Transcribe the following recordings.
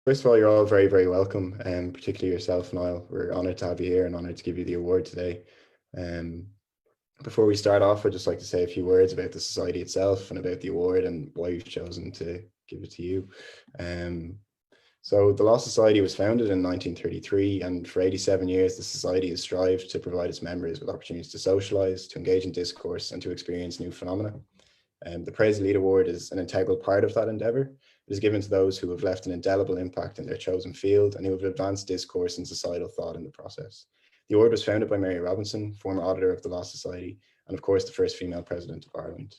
First of all, you're all very, very welcome, and particularly yourself, Niall. We're honoured to have you here and honoured to give you the award today. Um, Before we start off, I'd just like to say a few words about the society itself and about the award and why we've chosen to give it to you. Um, so, the Law Society was founded in 1933, and for 87 years, the Society has strived to provide its members with opportunities to socialise, to engage in discourse, and to experience new phenomena. The Praeses Elit Award is an integral part of that endeavour. It is given to those who have left an indelible impact in their chosen field and who have advanced discourse and societal thought in the process. The award was founded by Mary Robinson, former auditor of the Law Society, and of course the first female president of Ireland.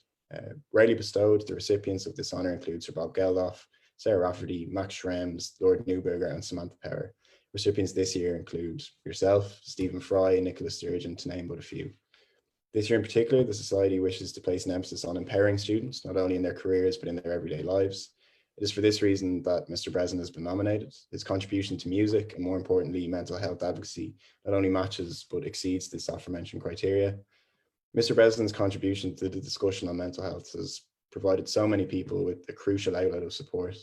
Rarely bestowed, the recipients of this honour include Sir Bob Geldof, Sarah Rafferty, Max Schrems, Lord Neuberger, and Samantha Power. Recipients this year include yourself, Stephen Fry, Nicola Sturgeon, to name but a few. This year in particular, the Society wishes to place an emphasis on empowering students, not only in their careers, but in their everyday lives. It is for this reason that Mr. Breslin has been nominated. His contribution to music, and more importantly, mental health advocacy, not only matches, but exceeds this aforementioned criteria. Mr. Breslin's contribution to the discussion on mental health has provided so many people with a crucial outlet of support.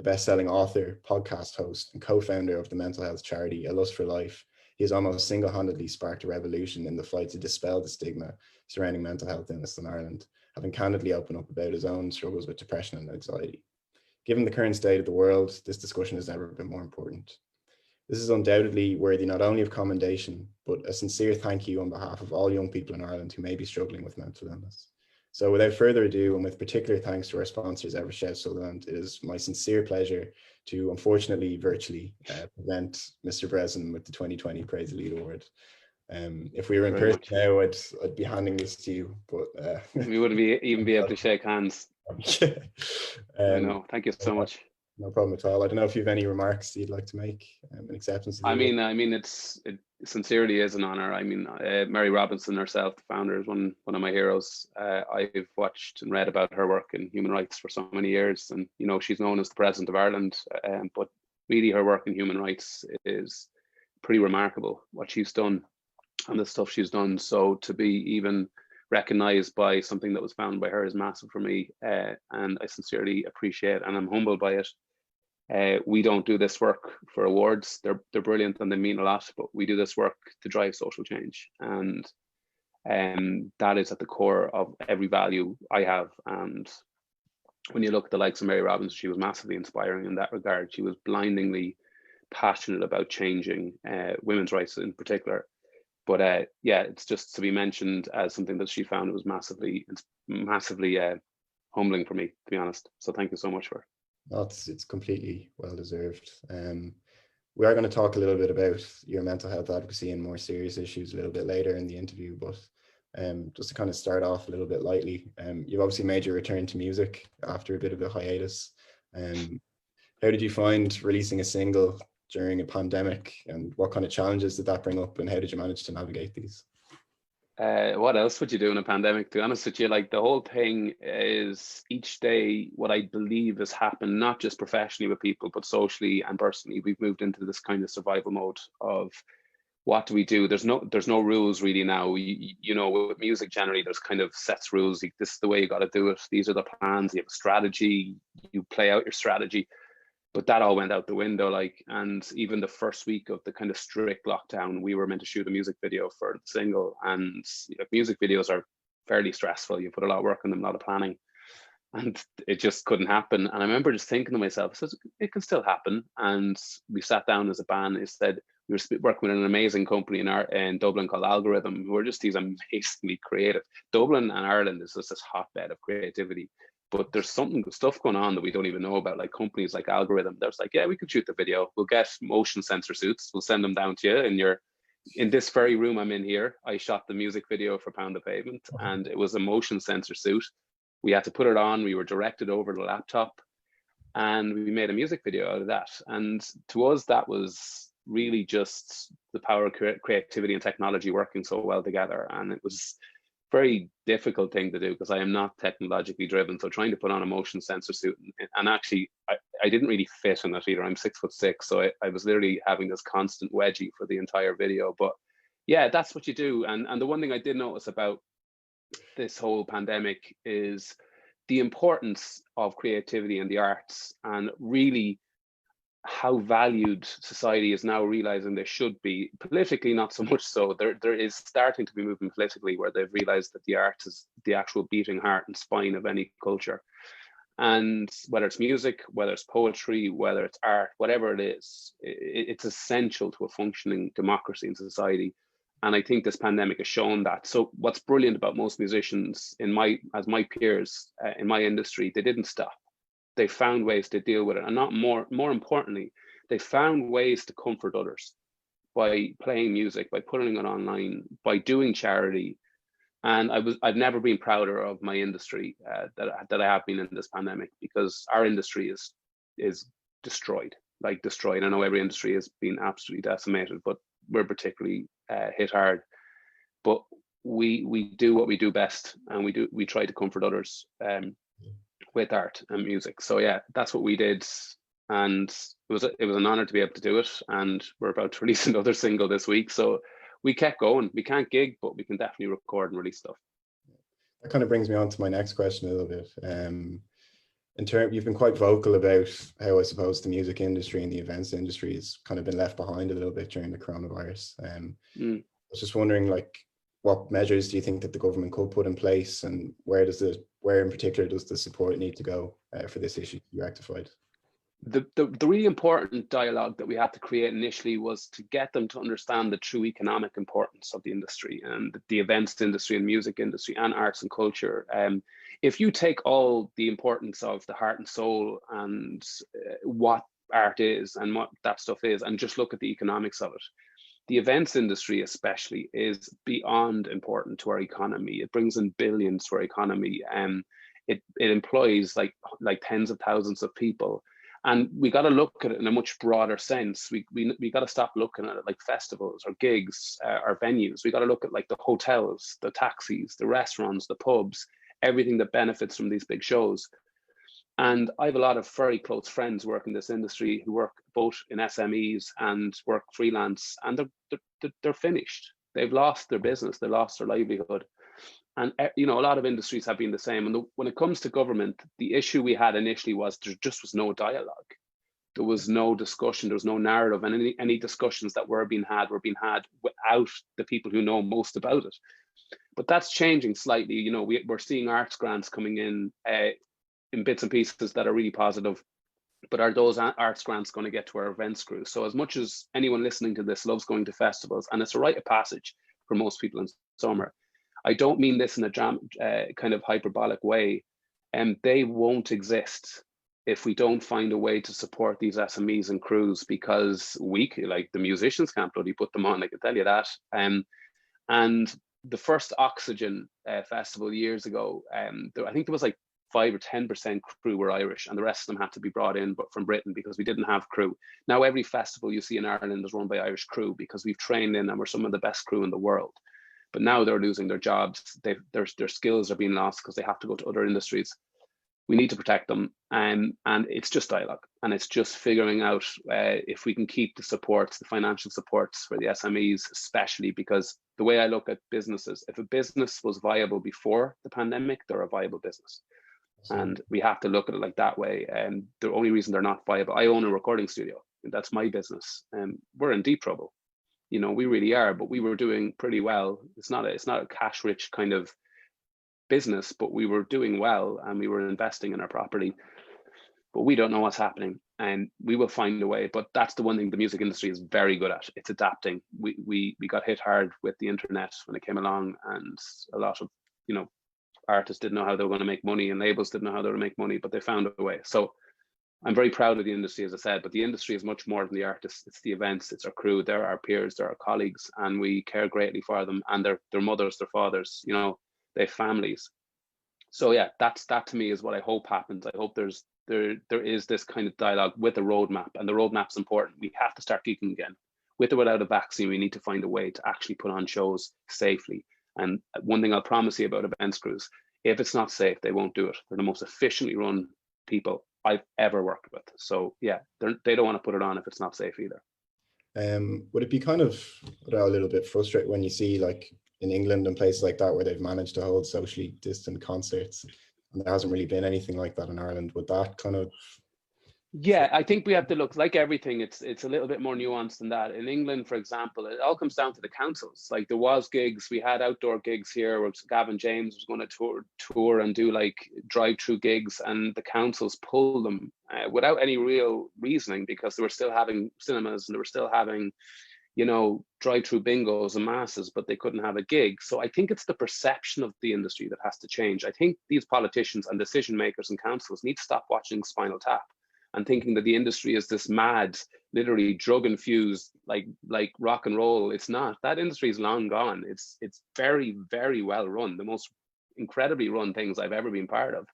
A best-selling author, podcast host, and co-founder of the mental health charity A Lust for Life, he has almost single-handedly sparked a revolution in the fight to dispel the stigma surrounding mental health illness in Ireland, having candidly opened up about his own struggles with depression and anxiety. Given the current state of the world, this discussion has never been more important. This is undoubtedly worthy not only of commendation, but a sincere thank you on behalf of all young people in Ireland who may be struggling with mental illness. So without further ado, and with particular thanks to our sponsors, Evershed Sutherland, it is my sincere pleasure to, unfortunately, virtually present Mr. Breslin with the 2020 Praeses Elit Award. If we were in person now, I'd be handing this to you, but we wouldn't even be able to shake hands. I know. Thank you so much. No problem at all. I don't know if you have any remarks you'd like to make in acceptance of the award. It sincerely is an honor. Mary Robinson herself, the founder, is one of my heroes. I've watched and read about her work in human rights for so many years, and she's known as the President of Ireland, but really her work in human rights is pretty remarkable, what she's done and the stuff she's done. So to be even recognized by something that was found by her is massive for me, and I sincerely appreciate, and I'm humbled by it. We don't do this work for awards. They're brilliant and they mean a lot, but we do this work to drive social change, and that is at the core of every value I have. And when you look at the likes of Mary Robinson, she was massively inspiring in that regard. She was blindingly passionate about changing women's rights in particular. But yeah, it's just to be mentioned as something that she found was massively humbling for me, to be honest. So thank you so much for it. No, it's completely well deserved. We are going to talk a little bit about your mental health advocacy and more serious issues a little bit later in the interview, but just to kind of start off a little bit lightly, you've obviously made your return to music after a bit of a hiatus. How did you find releasing a single during a pandemic, and what kind of challenges did that bring up, and how did you manage to navigate these? What else would you do in a pandemic? To be honest with you, like, the whole thing is each day what I believe has happened, not just professionally with people, but socially and personally. We've moved into this kind of survival mode of what do we do? There's no rules really now. You know, with music generally, there's kind of sets rules. Like, this is the way you got to do it. These are the plans. You have a strategy. You play out your strategy. But that all went out the window, like, and even the first week of the kind of strict lockdown, we were meant to shoot a music video for the single, and music videos are fairly stressful. You put a lot of work on them, a lot of planning, and it just couldn't happen. And I remember just thinking to myself, it can still happen. And we sat down as a band. Instead, we were working with an amazing company in Dublin called Algorithm, who are just these amazingly creative. Dublin and Ireland is just this hotbed of creativity. But there's stuff going on that we don't even know about, like companies like Algorithm. There's like, yeah, we could shoot the video. We'll get motion sensor suits. We'll send them down to you. In this very room I'm in here, I shot the music video for Pound the Pavement, and it was a motion sensor suit. We had to put it on. We were directed over the laptop, and we made a music video out of that. And to us, that was really just the power of creativity and technology working so well together. And it was very difficult thing to do because I am not technologically driven. So trying to put on a motion sensor suit, and actually I didn't really fit in it either. I'm 6'6", so I was literally having this constant wedgie for the entire video. But yeah, that's what you do. And the one thing I did notice about this whole pandemic is the importance of creativity and the arts. And really, how valued society is now realizing they should be. Politically, not so much so. There is starting to be movement politically where they've realized that the art is the actual beating heart and spine of any culture. And whether it's music, whether it's poetry, whether it's art, whatever it is, it's essential to a functioning democracy and society. And I think this pandemic has shown that. So what's brilliant about most musicians as my peers in my industry, they didn't stop. They found ways to deal with it, and not more importantly, they found ways to comfort others by playing music, by putting it online, by doing charity. And I've never been prouder of my industry that I have been in this pandemic, because our industry is destroyed, like destroyed. I know every industry has been absolutely decimated, but we're particularly hit hard. But we do what we do best, and we try to comfort others with art and music. So yeah, that's what we did, and it was an honor to be able to do it. And we're about to release another single this week, so we kept going. We can't gig, but we can definitely record and release stuff. That kind of brings me on to my next question a little bit. You've been quite vocal about how, I suppose, the music industry and the events industry has kind of been left behind a little bit during the coronavirus. I was just wondering, like, what measures do you think that the government could put in place, and where in particular does the support need to go for this issue to be rectified? The really important dialogue that we had to create initially was to get them to understand the true economic importance of the industry, and the events industry and music industry and arts and culture. If you take all the importance of the heart and soul and what art is and what that stuff is, and just look at the economics of it, the events industry especially is beyond important to our economy. It brings in billions to our economy, and it employs like tens of thousands of people. And we got to look at it in a much broader sense. We got to stop looking at it like festivals or gigs or venues. We got to look at like the hotels, the taxis, the restaurants, the pubs, everything that benefits from these big shows. And I have a lot of very close friends work in this industry who work both in SMEs and work freelance, and they're finished. They've lost their business, they lost their livelihood. And a lot of industries have been the same. And when it comes to government, the issue we had initially was there just was no dialogue. There was no discussion, there was no narrative, and any discussions that were being had without the people who know most about it. But that's changing slightly. We're seeing arts grants coming in bits and pieces that are really positive. But are those arts grants going to get to our events crew? So as much as anyone listening to this loves going to festivals, and it's a rite of passage for most people in summer, I don't mean this in a kind of hyperbolic way, and they won't exist if we don't find a way to support these SMEs and crews, because the musicians can't bloody put them on, I can tell you that. And the first Oxygen festival years ago, I think there was like 5 or 10% crew were Irish, and the rest of them had to be brought in but from Britain, because we didn't have crew. Now every festival you see in Ireland is run by Irish crew, because we've trained in and we're some of the best crew in the world. But now they're losing their jobs. Their skills are being lost because they have to go to other industries. We need to protect them, and it's just dialogue, and it's just figuring out if we can keep the supports, the financial supports for the SMEs, especially because the way I look at businesses, if a business was viable before the pandemic, they're a viable business. And we have to look at it like that way. And the only reason they're not viable, I own a recording studio, and that's my business, and we're in deep trouble. We really are, but we were doing pretty well. It's not a cash rich kind of business, but we were doing well, and we were investing in our property. But we don't know what's happening, and we will find a way. But that's the one thing the music industry is very good at. It's adapting. We got hit hard with the internet when it came along, and a lot of artists didn't know how they were going to make money, and labels didn't know how they were going to make money, but they found a way. So I'm very proud of the industry, as I said, but the industry is much more than the artists. It's the events, it's our crew, they're our peers, they're our colleagues, and we care greatly for them, and their mothers, their fathers, they have families. So yeah, that to me is what I hope happens. I hope there is this kind of dialogue with a roadmap, and the roadmap's important. We have to start gigging again. With or without a vaccine, we need to find a way to actually put on shows safely. And one thing I'll promise you about events crews, if it's not safe, they won't do it. They're the most efficiently run people I've ever worked with. So yeah, they don't want to put it on if it's not safe either. Would it be kind of a little bit frustrating when you see, like, in England and places like that where they've managed to hold socially distant concerts, and there hasn't really been anything like that in Ireland? Would that kind of Yeah, I think we have to look, like everything, it's a little bit more nuanced than that. In England, for example, it all comes down to the councils. Like there was gigs, we had outdoor gigs here where Gavin James was going to tour and do like drive-through gigs, and the councils pulled them without any real reasoning, because they were still having cinemas and they were still having, you know, drive-through bingos and masses, but they couldn't have a gig. So I think it's the perception of the industry that has to change. I think these politicians and decision makers and councils need to stop watching Spinal Tap and thinking that the industry is this mad, literally drug infused, like rock and roll. It's not. That industry is long gone. It's very, very well run. The most incredibly run things I've ever been part of.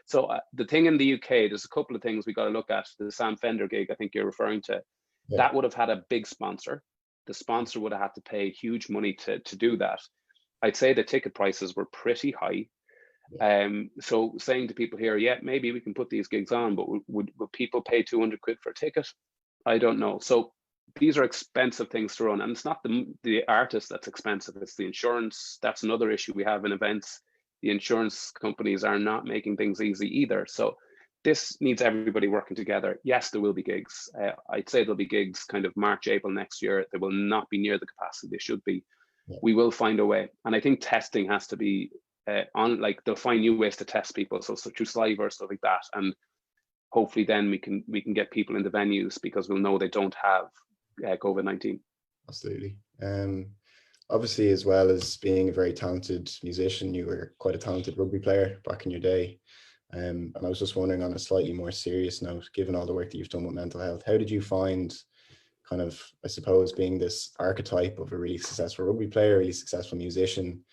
So the thing in the UK, there's a couple of things we got to look at. The Sam Fender gig, I think you're referring to, Yeah. that would have had a big sponsor. The sponsor would have had to pay huge money to do that. I'd say the ticket prices were pretty high. So saying to people here, yeah, maybe we can put these gigs on, but would people pay 200 quid for a ticket? I don't know. So these are expensive things to run, and it's not the artist that's expensive, it's the insurance. That's another issue we have in events. The insurance companies are not making things easy either. So this needs everybody working together. Yes, there will be gigs. I'd say there'll be gigs kind of March, April next year. They will not be near the capacity they should be. Yeah. We will find a way. And I think testing has to be on, like they'll find new ways to test people. So through saliva or stuff like that. And hopefully then we can get people into venues, because we'll know they don't have COVID-19. Absolutely. Obviously, as well as being a very talented musician, you were quite a talented rugby player back in your day. And I was just wondering, on a slightly more serious note, given all the work that you've done with mental health, how did you find kind of, I suppose, being this archetype of a really successful rugby player, really successful musician?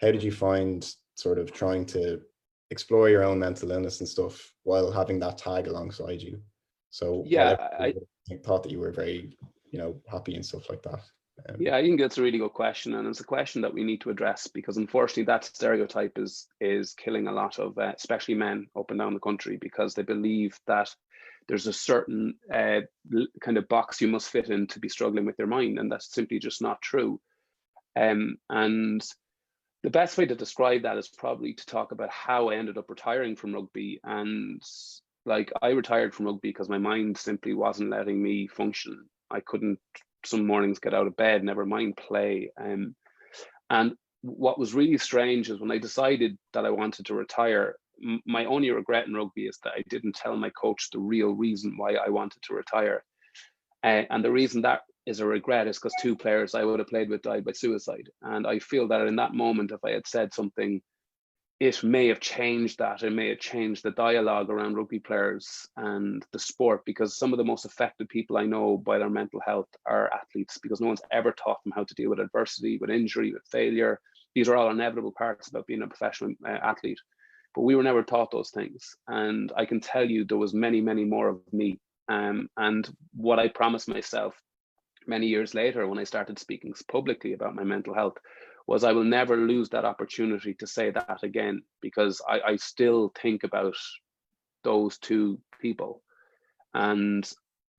How did you find sort of trying to explore your own mental illness and stuff while having that tag alongside you? So Yeah, I thought that you were very, happy and stuff like that. Yeah, I think that's a really good question, and it's a question that we need to address, because unfortunately that stereotype is killing a lot of especially men up and down the country, because they believe that there's a certain kind of box you must fit in to be struggling with your mind, and that's simply just not true. And the best way to describe that is probably to talk about how I ended up retiring from rugby. And like, I retired from rugby because my mind simply wasn't letting me function. I couldn't some mornings get out of bed, never mind play. And what was really strange is when I decided that I wanted to retire, my only regret in rugby is that I didn't tell my coach the real reason why I wanted to retire. And the reason that is a regret is because 2 players I would have played with died by suicide. And I feel that in that moment, if I had said something, it may have changed that. It may have changed the dialogue around rugby players and the sport, because some of the most affected people I know by their mental health are athletes, because no one's ever taught them how to deal with adversity, with injury, with failure. These are all inevitable parts about being a professional athlete, but we were never taught those things. And I can tell you there was many, many more of me. And what I promised myself many years later, when I started speaking publicly about my mental health, was I will never lose that opportunity to say that again, because I still think about those 2 people. And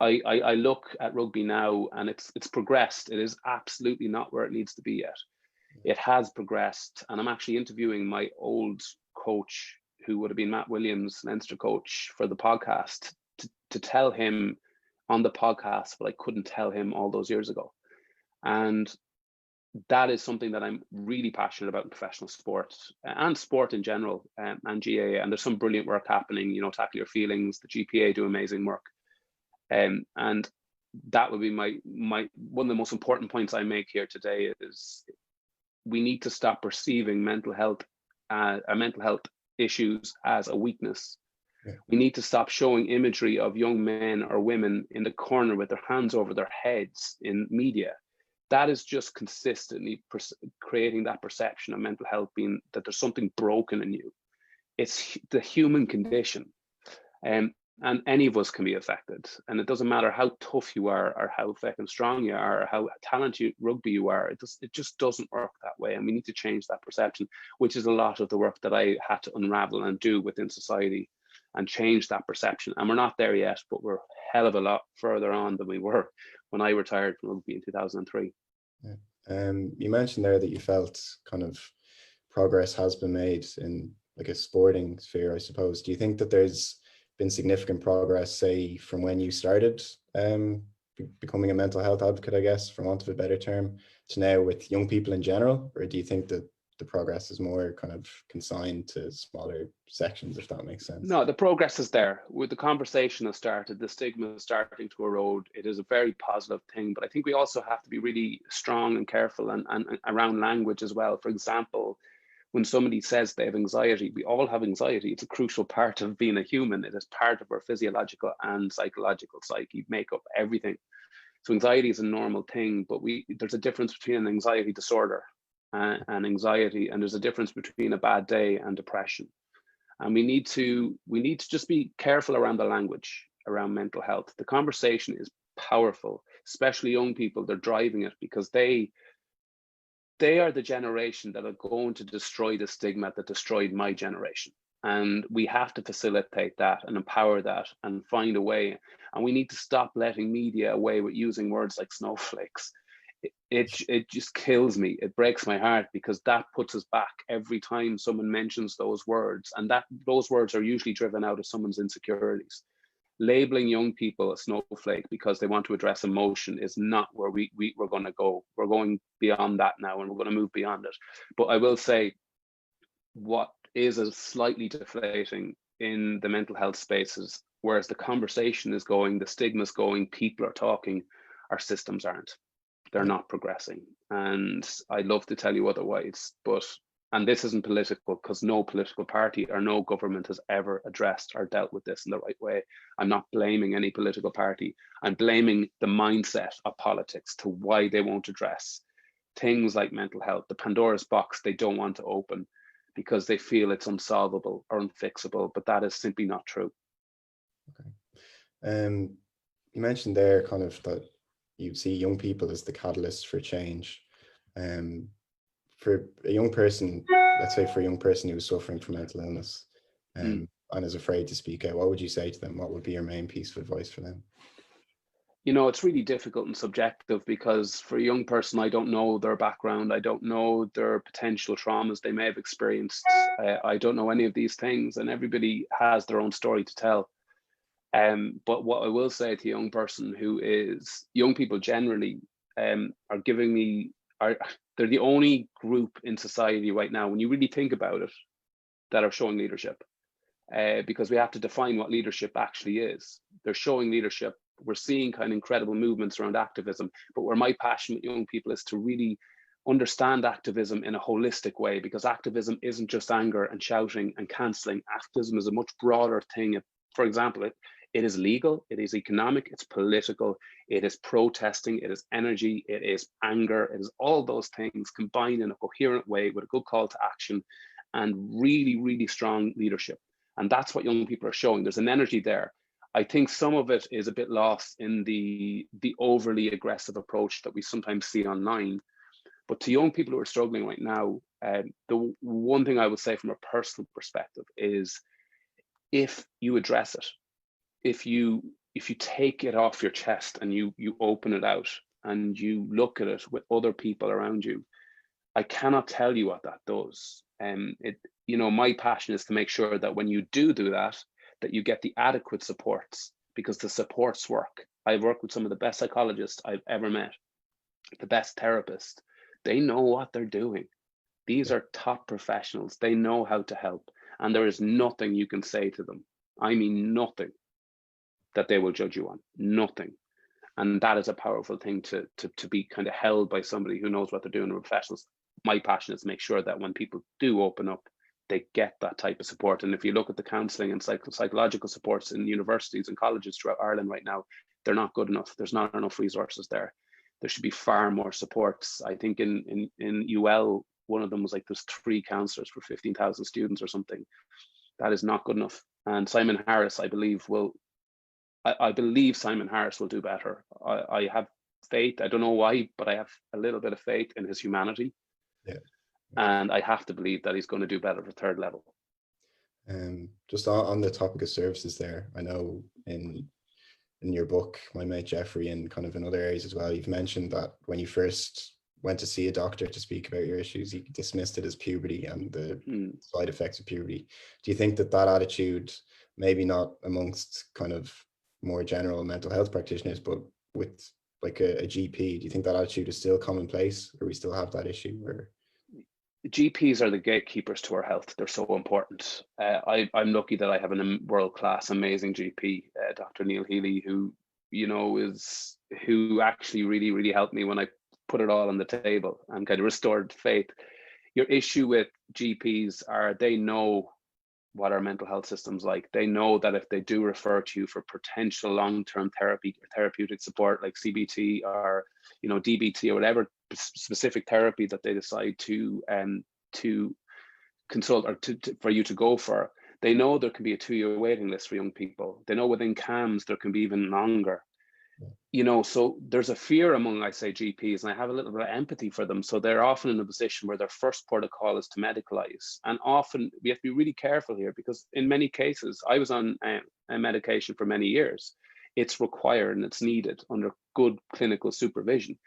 I look at rugby now, and it's progressed. It is absolutely not where it needs to be yet. It has progressed, and I'm actually interviewing my old coach, who would have been Matt Williams, Leinster coach, for the podcast, to tell him on the podcast what I couldn't tell him all those years ago. And that is something that I'm really passionate about in professional sport and sport in general, and GAA. And there's some brilliant work happening, Tackle Your Feelings, the GPA do amazing work. And that would be my one of the most important points I make here today is we need to stop perceiving mental health issues as a weakness. Yeah. We need to stop showing imagery of young men or women in the corner with their hands over their heads in media. That is just consistently creating that perception of mental health being that there's something broken in you. It's the human condition. And any of us can be affected. And it doesn't matter how tough you are, or how fucking strong you are, or how talented rugby you are. It just doesn't work that way. And we need to change that perception, which is a lot of the work that I had to unravel and do within society, and change that perception. And we're not there yet, but we're a hell of a lot further on than we were when I retired from rugby in 2003. Yeah. You mentioned there that you felt kind of progress has been made in like a sporting sphere, I suppose. Do you think that there's been significant progress, say, from when you started becoming a mental health advocate, I guess, for want of a better term, to now with young people in general? Or do you think that the progress is more kind of consigned to smaller sections, if that makes sense? No, the progress is there. With the conversation has started, the stigma is starting to erode. It is a very positive thing, but I think we also have to be really strong and careful and around language as well. For example, when somebody says they have anxiety, we all have anxiety. It's a crucial part of being a human. It is part of our physiological and psychological psyche, make up everything. So anxiety is a normal thing, but there's a difference between an anxiety disorder and anxiety, and there's a difference between a bad day and depression. And we need to just be careful around the language around mental health. The conversation is powerful, especially young people. They're driving it because they are the generation that are going to destroy the stigma that destroyed my generation. And we have to facilitate that and empower that and find a way. And we need to stop letting media away with using words like snowflakes. It just kills me. It breaks my heart, because that puts us back every time someone mentions those words. And those words are usually driven out of someone's insecurities. Labeling young people a snowflake because they want to address emotion is not where we're going to go. We're going beyond that now, and we're going to move beyond it. But I will say, what is a slightly deflating in the mental health spaces, whereas the conversation is going, the stigma is going, people are talking, our systems aren't. They're not progressing. And I'd love to tell you otherwise, and this isn't political, because no political party or no government has ever addressed or dealt with this in the right way. I'm not blaming any political party. I'm blaming the mindset of politics to why they won't address things like mental health, the Pandora's box they don't want to open because they feel it's unsolvable or unfixable, but that is simply not true. Okay. You mentioned there kind of that you see young people as the catalyst for change. For a young person, let's say for a young person who's suffering from mental illness and is afraid to speak out, what would you say to them? What would be your main piece of advice for them? You know, it's really difficult and subjective, because for a young person, I don't know their background. I don't know their potential traumas they may have experienced. I don't know any of these things, and everybody has their own story to tell. But what I will say to a young person young people generally are giving me, they're the only group in society right now, when you really think about it, that are showing leadership. Because we have to define what leadership actually is. They're showing leadership. We're seeing kind of incredible movements around activism, but where my passion with young people is to really understand activism in a holistic way, because activism isn't just anger and shouting and cancelling. Activism is a much broader thing. For example, it is legal, it is economic, it's political, it is protesting, it is energy, it is anger, it is all those things combined in a coherent way with a good call to action and really, really strong leadership. And that's what young people are showing. There's an energy there. I think some of it is a bit lost in the overly aggressive approach that we sometimes see online. But to young people who are struggling right now, the one thing I would say from a personal perspective is, if you address it, if you take it off your chest and you open it out and you look at it with other people around you, I cannot tell you what that does. My passion is to make sure that when you do that you get the adequate supports, because the supports work. I've worked with some of the best psychologists I've ever met, the best therapists. They know what they're doing. These are top professionals. They know how to help. And there is nothing you can say to them, I mean nothing, that they will judge you on. Nothing. And that is a powerful thing to be kind of held by somebody who knows what they're doing, professionals. My passion is to make sure that when people do open up, they get that type of support. And if you look at the counselling and psychological supports in universities and colleges throughout Ireland right now, they're not good enough. There's not enough resources there. There should be far more supports. I think in UL, one of them was like there's 3 counsellors for 15,000 students or something. That is not good enough. And Simon Harris, I believe Simon Harris will do better. I have faith. I don't know why, but I have a little bit of faith in his humanity. Yeah. And I have to believe that he's going to do better for third level. Just on the topic of services there, I know in your book, my mate Jeffrey, and kind of in other areas as well, you've mentioned that when you first went to see a doctor to speak about your issues, you dismissed it as puberty and the side effects of puberty. Do you think that attitude, maybe not amongst kind of more general mental health practitioners, but with like a GP? Do you think that attitude is still commonplace, or we still have that issue? Or GPs are the gatekeepers to our health. They're so important. I'm lucky that I have a world-class, amazing GP, Dr. Neil Healy, who, you know, who actually really, really helped me when I put it all on the table and kind of restored faith. Your issue with GPs are they know what our mental health system's like. They know that if they do refer to you for potential long-term therapy or therapeutic support like CBT or, you know, DBT or whatever specific therapy that they decide to consult or for you to go for, they know there can be a 2-year waiting list for young people. They know within CAMS there can be even longer. You know, so there's a fear among, I say, GPs, and I have a little bit of empathy for them. So they're often in a position where their first port of call is to medicalize. And often we have to be really careful here, because in many cases, I was on a medication for many years. It's required and it's needed under good clinical supervision.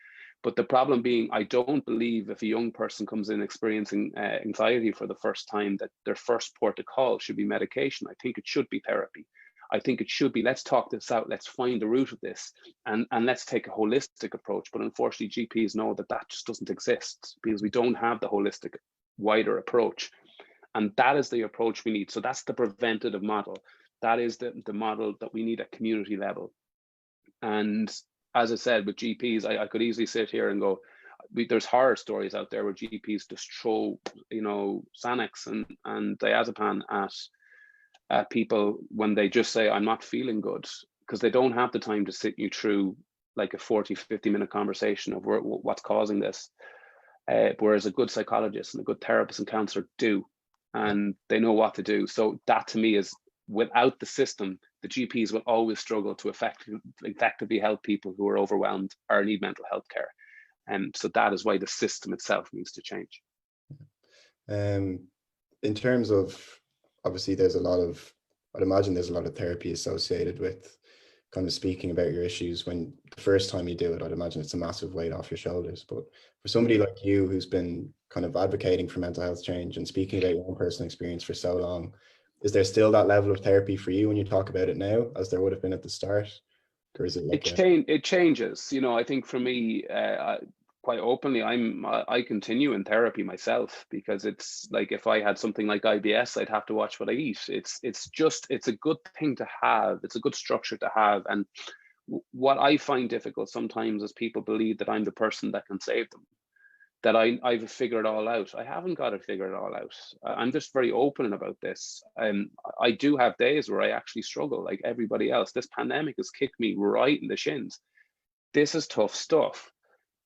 But the problem being, I don't believe if a young person comes in experiencing anxiety for the first time, that their first port of call should be medication. I think it should be therapy. I think it should be, let's talk this out, let's find the root of this, and let's take a holistic approach. But unfortunately, GPs know that that just doesn't exist, because we don't have the holistic, wider approach. And that is the approach we need. So that's the preventative model. That is the model that we need at community level. And as I said, with GPs, I could easily sit here and go, there's horror stories out there where GPs just throw, you know, Xanax and diazepam at people when they just say, I'm not feeling good, because they don't have the time to sit you through like a 40-50 minute conversation of what's causing this. Whereas a good psychologist and a good therapist and counselor do, and they know what to do. So that to me is, without the system, the GPs will always struggle to effectively help people who are overwhelmed or need mental health care. And so that is why the system itself needs to change. In terms of, obviously there's a lot of, I'd imagine there's a lot of therapy associated with kind of speaking about your issues. When the first time you do it, I'd imagine it's a massive weight off your shoulders. But for somebody like you who's been kind of advocating for mental health change and speaking about your own personal experience for so long, is there still that level of therapy for you when you talk about it now as there would have been at the start? Or is it like it changes? You know, I think for me, quite openly, I continue in therapy myself, because it's like, if I had something like IBS, I'd have to watch what I eat. It's a good thing to have. It's a good structure to have. And what I find difficult sometimes is people believe that I'm the person that can save them, that I've figured it all out. I haven't got to figure it all out. I'm just very open about this. I do have days where I actually struggle like everybody else. This pandemic has kicked me right in the shins. This is tough stuff.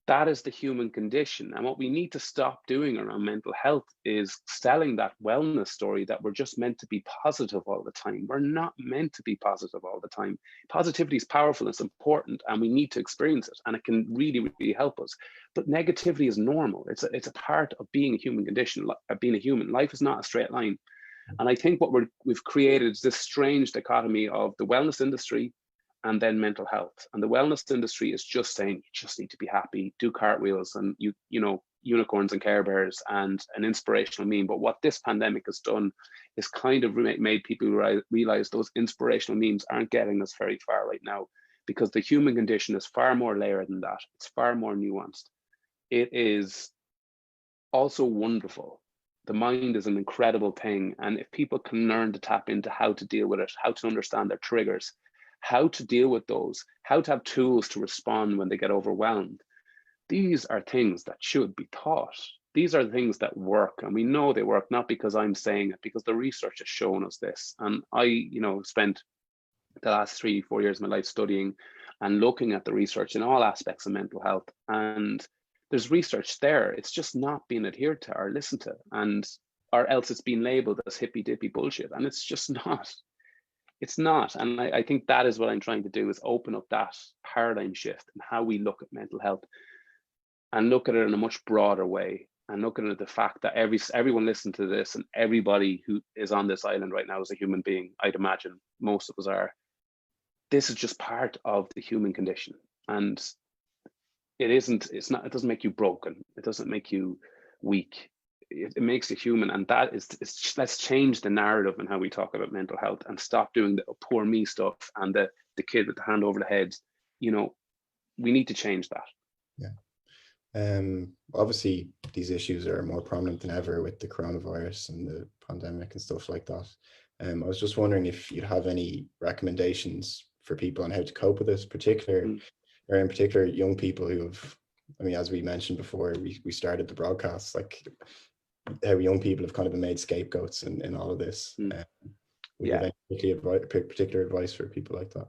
That is the human condition. And what we need to stop doing around mental health is selling that wellness story that we're just meant to be positive all the time. We're not meant to be positive all the time. Positivity is powerful, it's important, and we need to experience it. And it can really, really help us. But negativity is normal. It's a part of being a human condition, of being a human. Life is not a straight line. And I think what we've created is this strange dichotomy of the wellness industry and then mental health. And the wellness industry is just saying, you just need to be happy, do cartwheels, and you know, unicorns and Care Bears and an inspirational meme. But what this pandemic has done is kind of made people realize those inspirational memes aren't getting us very far right now, because the human condition is far more layered than that. It's far more nuanced. It is also wonderful. The mind is an incredible thing. And if people can learn to tap into how to deal with it, how to understand their triggers, how to deal with those, how to have tools to respond when they get overwhelmed. These are things that should be taught. These are things that work, and we know they work, not because I'm saying it, because the research has shown us this. And I, you know, spent the last 3-4 years of my life studying and looking at the research in all aspects of mental health. And there's research there. It's just not being adhered to or listened to, or else it's been labeled as hippy dippy bullshit. And it's just not. It's not. And I think that is what I'm trying to do, is open up that paradigm shift in how we look at mental health, and look at it in a much broader way, and look at the fact that everyone listening to this, and everybody who is on this island right now is a human being. I'd imagine most of us are. This is just part of the human condition. And it doesn't make you broken. It doesn't make you weak. it makes you human. And that is, let's change the narrative and how we talk about mental health and stop doing the poor me stuff and the kid with the hand over the head. You know, we need to change that. Yeah. Obviously these issues are more prominent than ever with the coronavirus and the pandemic and stuff like that. I was just wondering if you'd have any recommendations for people on how to cope with this, or in particular young people who have, I mean, as we mentioned before we started the broadcast, like how young people have kind of been made scapegoats in all of this. Would you have any particular advice for people like that?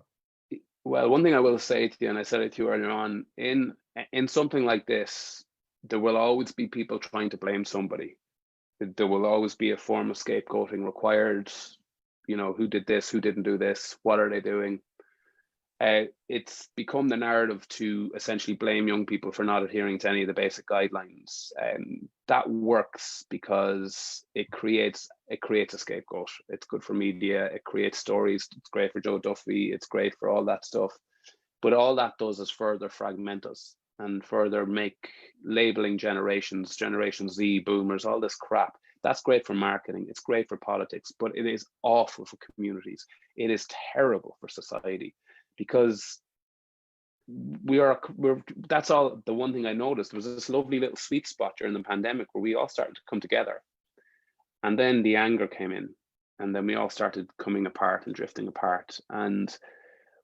Well, one thing I will say to you, and I said it to you earlier on, in something like this, there will always be people trying to blame somebody. There will always be a form of scapegoating required. You know, who did this, who didn't do this, what are they doing? It's become the narrative to essentially blame young people for not adhering to any of the basic guidelines. That works because it creates a scapegoat. It's good for media, it creates stories, it's great for Joe Duffy, it's great for all that stuff. But all that does is further fragment us and further make labeling Generation Z, boomers, all this crap. That's great for marketing, it's great for politics, but it is awful for communities. It is terrible for society. Because that's all. The one thing I noticed was this lovely little sweet spot during the pandemic where we all started to come together, and then the anger came in, and then we all started coming apart and drifting apart. And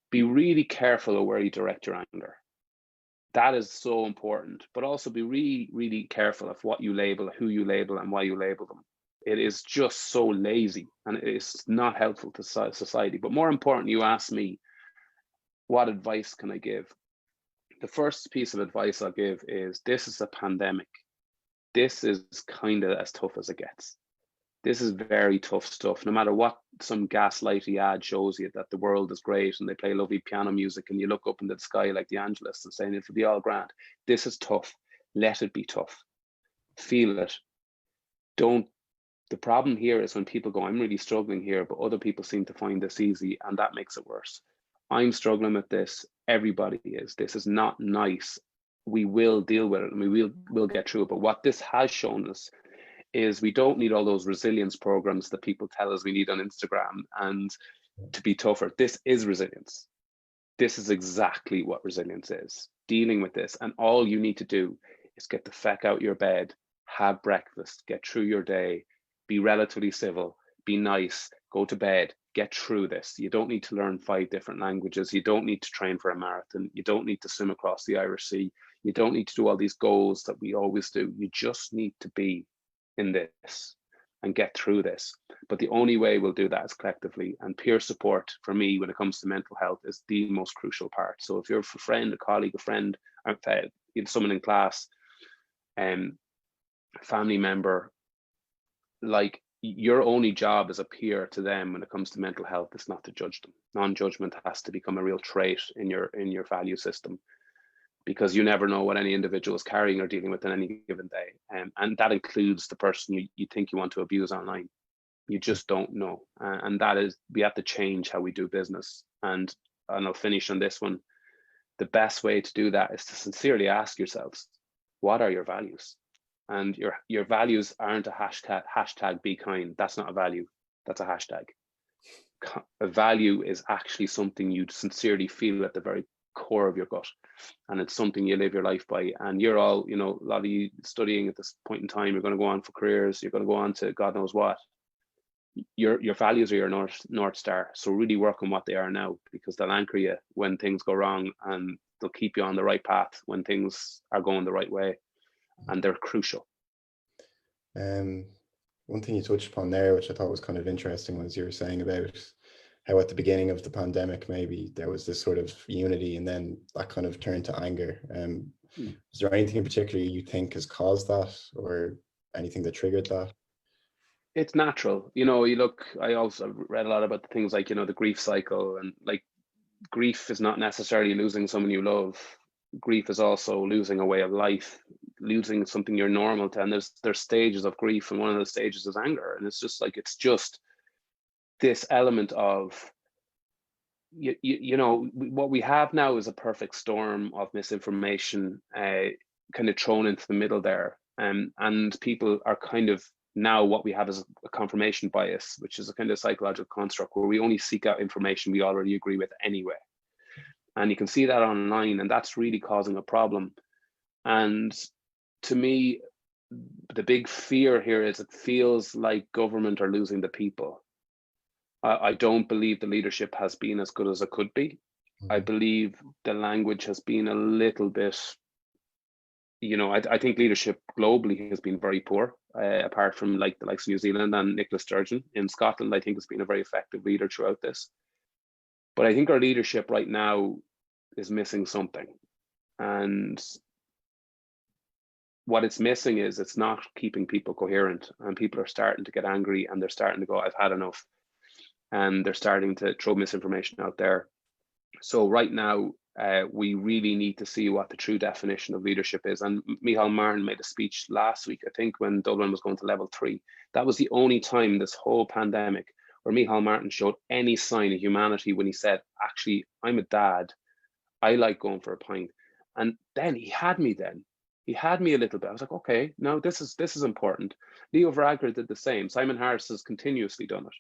be really careful of where you direct your anger. That is so important, but also be really, really careful of what you label, who you label, and why you label them. It is just so lazy, and it is not helpful to society. But more important, you ask me, what advice can I give? The first piece of advice I'll give is, this is a pandemic. This is kind of as tough as it gets. This is very tough stuff. No matter what some gaslighty ad shows you that the world is great and they play lovely piano music and you look up into the sky like the Angelus and saying it'll be all grand. This is tough. Let it be tough. Feel it. The problem here is when people go, I'm really struggling here, but other people seem to find this easy, and that makes it worse. I'm struggling with this. Everybody is. This is not nice. We will deal with it and we'll get through it. But what this has shown us is we don't need all those resilience programs that people tell us we need on Instagram and to be tougher. This is resilience. This is exactly what resilience is, dealing with this. And all you need to do is get the feck out your bed, have breakfast, get through your day, be relatively civil, be nice, go to bed, get through this. You don't need to learn 5 different languages. You don't need to train for a marathon. You don't need to swim across the Irish Sea. You don't need to do all these goals that we always do. You just need to be in this and get through this. But the only way we'll do that is collectively. And peer support, for me, when it comes to mental health, is the most crucial part. So if you're a friend, a colleague, a friend, someone in class, family member, like, your only job as a peer to them when it comes to mental health is not to judge them. Non-judgment has to become a real trait in your value system, because you never know what any individual is carrying or dealing with on any given day. And that includes the person you think you want to abuse online. You just don't know. And that is, we have to change how we do business. And I'll finish on this one. The best way to do that is to sincerely ask yourselves, what are your values? And your values aren't a hashtag be kind. That's not a value. That's a hashtag. A value is actually something you sincerely feel at the very core of your gut, and it's something you live your life by. And you're all, a lot of you studying at this point in time, you're going to go on for careers, you're going to go on to God knows what. Your values are your north star. So really work on what they are now, because they'll anchor you when things go wrong, and they'll keep you on the right path when things are going the right way. And they're crucial. One thing you touched upon there, which I thought was kind of interesting, was you were saying about how at the beginning of the pandemic, maybe there was this sort of unity, and then that kind of turned to anger. Is there anything in particular you think has caused that, or anything that triggered that? It's natural. I also read a lot about the things like, the grief cycle, and like, grief is not necessarily losing someone you love. Grief is also losing a way of life, losing something you're normal to. And there's stages of grief, and one of the stages is anger. And it's just this element of, what we have now is a perfect storm of misinformation kind of thrown into the middle there. And people are kind of, now what we have is a confirmation bias, which is a kind of psychological construct where we only seek out information we already agree with anyway. And you can see that online, and that's really causing a problem. And to me, the big fear here is it feels like government are losing the people. I don't believe the leadership has been as good as it could be. I believe the language has been a little bit, I think leadership globally has been very poor, apart from like the likes of New Zealand and Nicola Sturgeon. In Scotland, I think has been a very effective leader throughout this. But I think our leadership right now is missing something. And what it's missing is it's not keeping people coherent, and people are starting to get angry, and they're starting to go, I've had enough. And they're starting to throw misinformation out there. So right now, we really need to see what the true definition of leadership is. And Micheál Martin made a speech last week, I think, when Dublin was going to level 3. That was the only time this whole pandemic where Micheál Martin showed any sign of humanity when he said, actually, I'm a dad. I like going for a pint. And then he had me a little bit. I was like, okay, no, this is important. Leo Varadkar did the same. Simon Harris has continuously done it.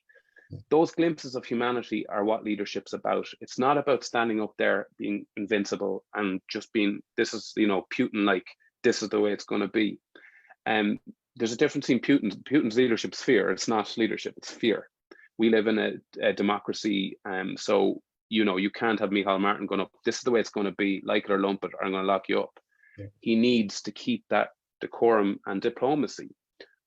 Those glimpses of humanity are what leadership's about. It's not about standing up there being invincible and just being, this is, Putin, like, this is the way it's going to be. There's a difference between Putin's leadership's fear. It's not leadership, it's fear. We live in a democracy, so you can't have Micheál Martin going up, this is the way it's going to be, like it or lump it, or I'm going to lock you up. Yeah. He needs to keep that decorum and diplomacy,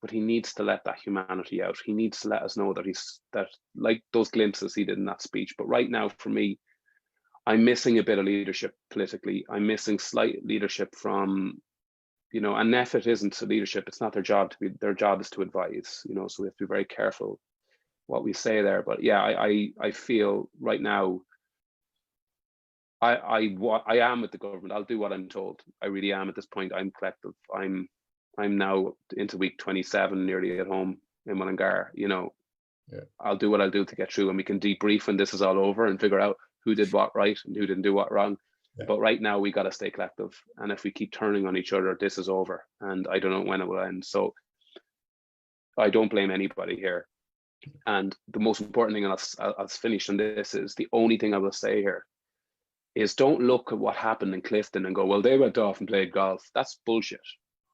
but he needs to let that humanity out. He needs to let us know that like those glimpses he did in that speech. But right now, for me, I'm missing a bit of leadership politically. I'm missing slight leadership from, and NEFIT isn't leadership. It's not their job their job is to advise, so we have to be very careful what we say there. But yeah, I feel right now, I am with the government. I'll do what I'm told. I really am at this point. I'm collective. I'm now into week 27, nearly at home in Mullingar. Yeah. I'll do what I'll do to get through, and we can debrief when this is all over and figure out who did what right and who didn't do what wrong. Yeah. But right now we got to stay collective, and if we keep turning on each other, this is over, and I don't know when it will end. So I don't blame anybody here. And the most important thing, and I'll finish on this, is the only thing I will say here is don't look at what happened in Clifton and go, well, they went off and played golf. That's bullshit.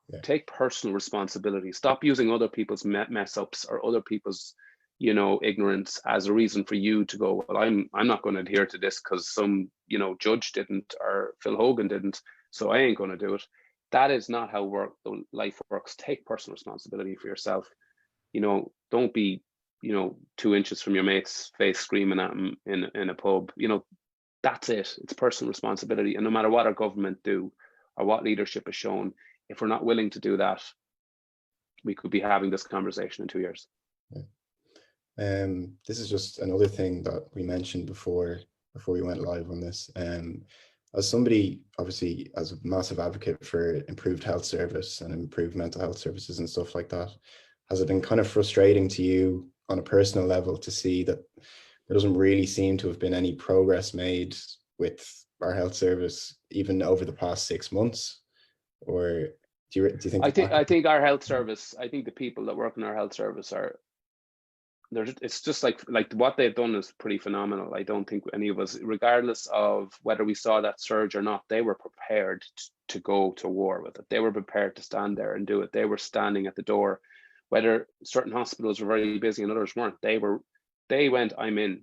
Yeah. Take personal responsibility. Stop using other people's mess ups or other people's, ignorance as a reason for you to go, well, I'm not going to adhere to this because some, judge didn't or Phil Hogan didn't, so I ain't going to do it. That is not how life works. Take personal responsibility for yourself. Don't be, 2 inches from your mate's face screaming at him in a pub. That's it. It's personal responsibility. And no matter what our government do or what leadership is shown, if we're not willing to do that, we could be having this conversation in 2 years. Yeah. This is just another thing that we mentioned before we went live on this. As somebody, obviously, as a massive advocate for improved health service and improved mental health services and stuff like that, has it been kind of frustrating to you on a personal level to see that there doesn't really seem to have been any progress made with our health service even over the past 6 months? Or do you think? I think our health service, I think the people that work in our health service it's just like what they've done is pretty phenomenal. I don't think any of us, regardless of whether we saw that surge or not, they were prepared to go to war with it. They were prepared to stand there and do it. They were standing at the door, whether certain hospitals were very busy and others weren't. They went, I'm in.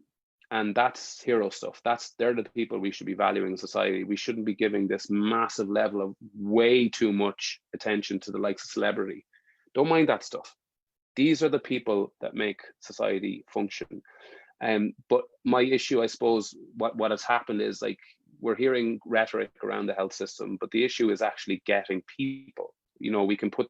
And that's hero stuff. They're the people we should be valuing in society. We shouldn't be giving this massive level of way too much attention to the likes of celebrity. Don't mind that stuff. These are the people that make society function. But my issue, I suppose, what has happened is, like, we're hearing rhetoric around the health system, but the issue is actually getting people. We can put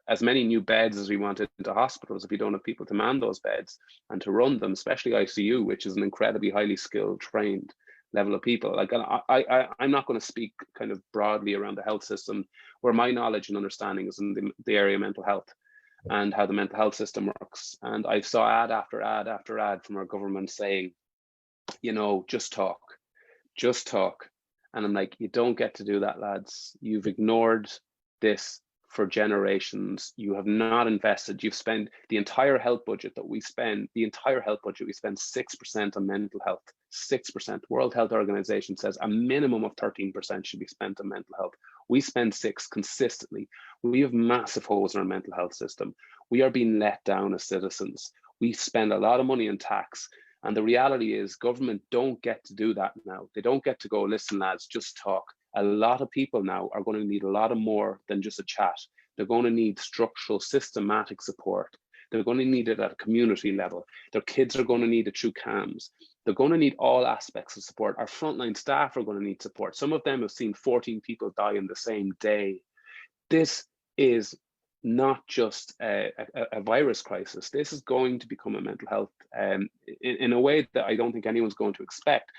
as many new beds as we want into hospitals if you don't have people to man those beds and to run them, especially ICU, which is an incredibly highly skilled, trained level of people. Like, I'm not going to speak kind of broadly around the health system, where my knowledge and understanding is in the area of mental health and how the mental health system works. And I saw ad after ad after ad from our government saying, just talk. And I'm like, you don't get to do that, lads. You've ignored this for generations. You have not invested. You've spent the entire health budget that we spend, 6% on mental health, 6%. World Health Organization says a minimum of 13% should be spent on mental health. We spend 6% consistently. We have massive holes in our mental health system. We are being let down as citizens. We spend a lot of money on tax. And the reality is government don't get to do that now. They don't get to go, listen, lads, just talk. A lot of people now are going to need a lot of more than just a chat. They're going to need structural, systematic support. They're going to need it at a community level. Their kids are going to need it through CAMS. They're going to need all aspects of support. Our frontline staff are going to need support. Some of them have seen 14 people die in the same day. This is not just a virus crisis. This is going to become a mental health in a way that I don't think anyone's going to expect.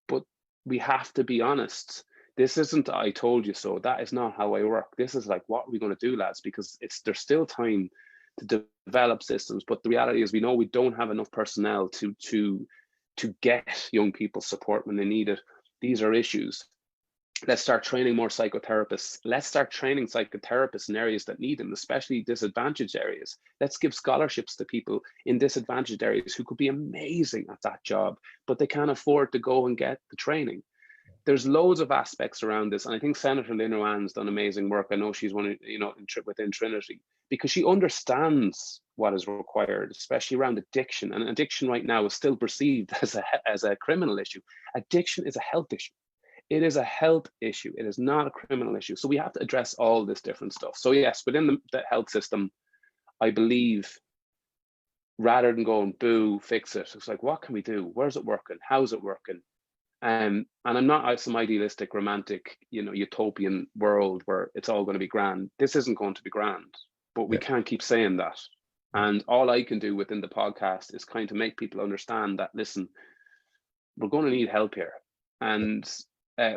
But we have to be honest. This isn't I told you so. That is not how I work. This is like, what are we going to do, lads? Because there's still time to develop systems. But the reality is we know we don't have enough personnel to get young people support when they need it. These are issues. Let's start training more psychotherapists. Let's start training psychotherapists in areas that need them, especially disadvantaged areas. Let's give scholarships to people in disadvantaged areas who could be amazing at that job, but they can't afford to go and get the training. There's loads of aspects around this. And I think Senator Lynn Ruan's done amazing work. I know she's one of, within Trinity, because she understands what is required, especially around addiction. And addiction right now is still perceived as a criminal issue. Addiction is a health issue. It is a health issue. It is not a criminal issue. So we have to address all this different stuff. So yes, within the health system, I believe rather than going, boo, fix it, it's like, what can we do? Where's it working? How's it working? And I'm not some idealistic, romantic, utopian world where it's all going to be grand. This isn't going to be grand, but we can't keep saying that. And all I can do within the podcast is kind of make people understand that, listen, we're going to need help here. And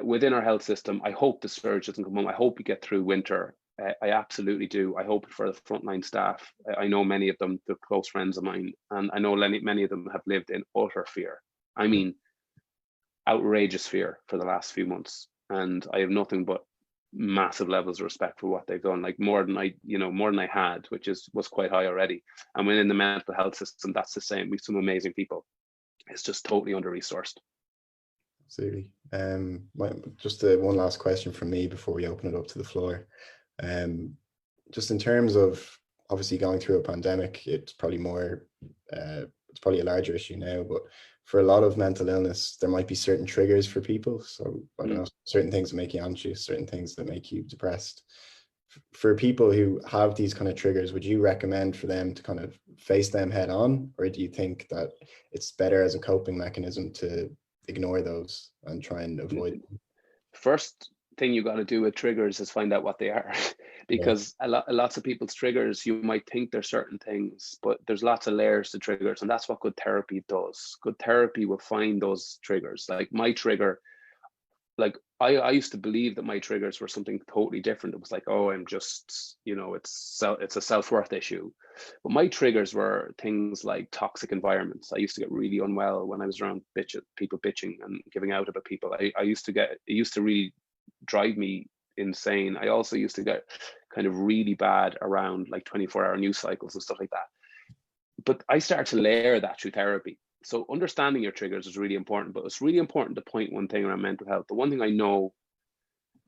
within our health system, I hope the surge doesn't come home. I hope we get through winter. I absolutely do. I hope for the frontline staff. I know many of them, they're close friends of mine, and I know many of them have lived in utter fear. I mean, outrageous fear for the last few months, and I have nothing but massive levels of respect for what they've done, like more than I had, which was quite high already. And within the mental health system, that's the same. We've some amazing people. It's just totally under-resourced. Absolutely. Just one last question from me before we open it up to the floor. Just in terms of obviously going through a pandemic, it's probably a larger issue now, but for a lot of mental illness, there might be certain triggers for people. So I don't know, certain things that make you anxious, certain things that make you depressed. For people who have these kind of triggers, would you recommend for them to kind of face them head on? Or do you think that it's better as a coping mechanism to ignore those and try and avoid them? First thing you got to do with triggers is find out what they are, because lots of people's triggers, you might think they're certain things, but there's lots of layers to triggers, and that's what good therapy does. Good therapy will find those triggers. Like my trigger, like I used to believe that my triggers were something totally different. It was like, oh, I'm just, it's a self-worth issue. But my triggers were things like toxic environments. I used to get really unwell when I was around people bitching and giving out about people. It used to really drive me insane. I also used to get kind of really bad around like 24-hour news cycles and stuff like that. But I started to layer that through therapy. So understanding your triggers is really important, but it's really important to point one thing around mental health. The one thing I know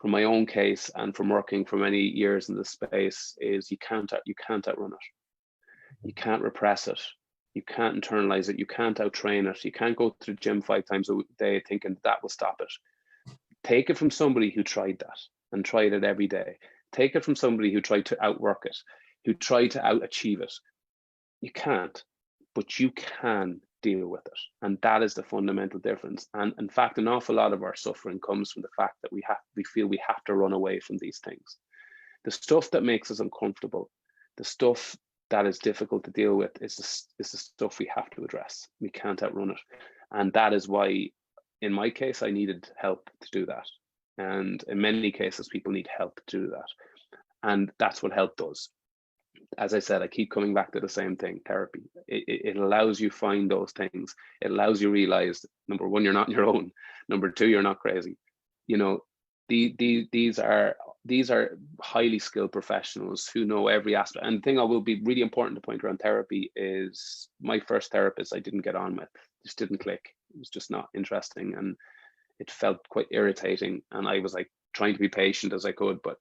from my own case and from working for many years in this space is you can't outrun it. You can't repress it. You can't internalize it. You can't out-train it. You can't go to the gym 5 times a day thinking that will stop it. Take it from somebody who tried that and tried it every day. Take it from somebody who tried to outwork it, who tried to out-achieve it. You can't, but you can deal with it. And that is the fundamental difference. And in fact, an awful lot of our suffering comes from the fact that we feel we have to run away from these things. The stuff that makes us uncomfortable, the stuff that is difficult to deal with is the stuff we have to address. We can't outrun it. And that is why, in my case, I needed help to do that. And in many cases, people need help to do that. And that's what help does. As I said, I keep coming back to the same thing, therapy. It allows you find those things. It allows you realize, number one, you're not on your own. Number two, you're not crazy. These are these are highly skilled professionals who know every aspect. And the thing I will be really important to point around therapy is my first therapist I didn't get on with, just didn't click. It was just not interesting, and it felt quite irritating. And I was like trying to be patient as I could, but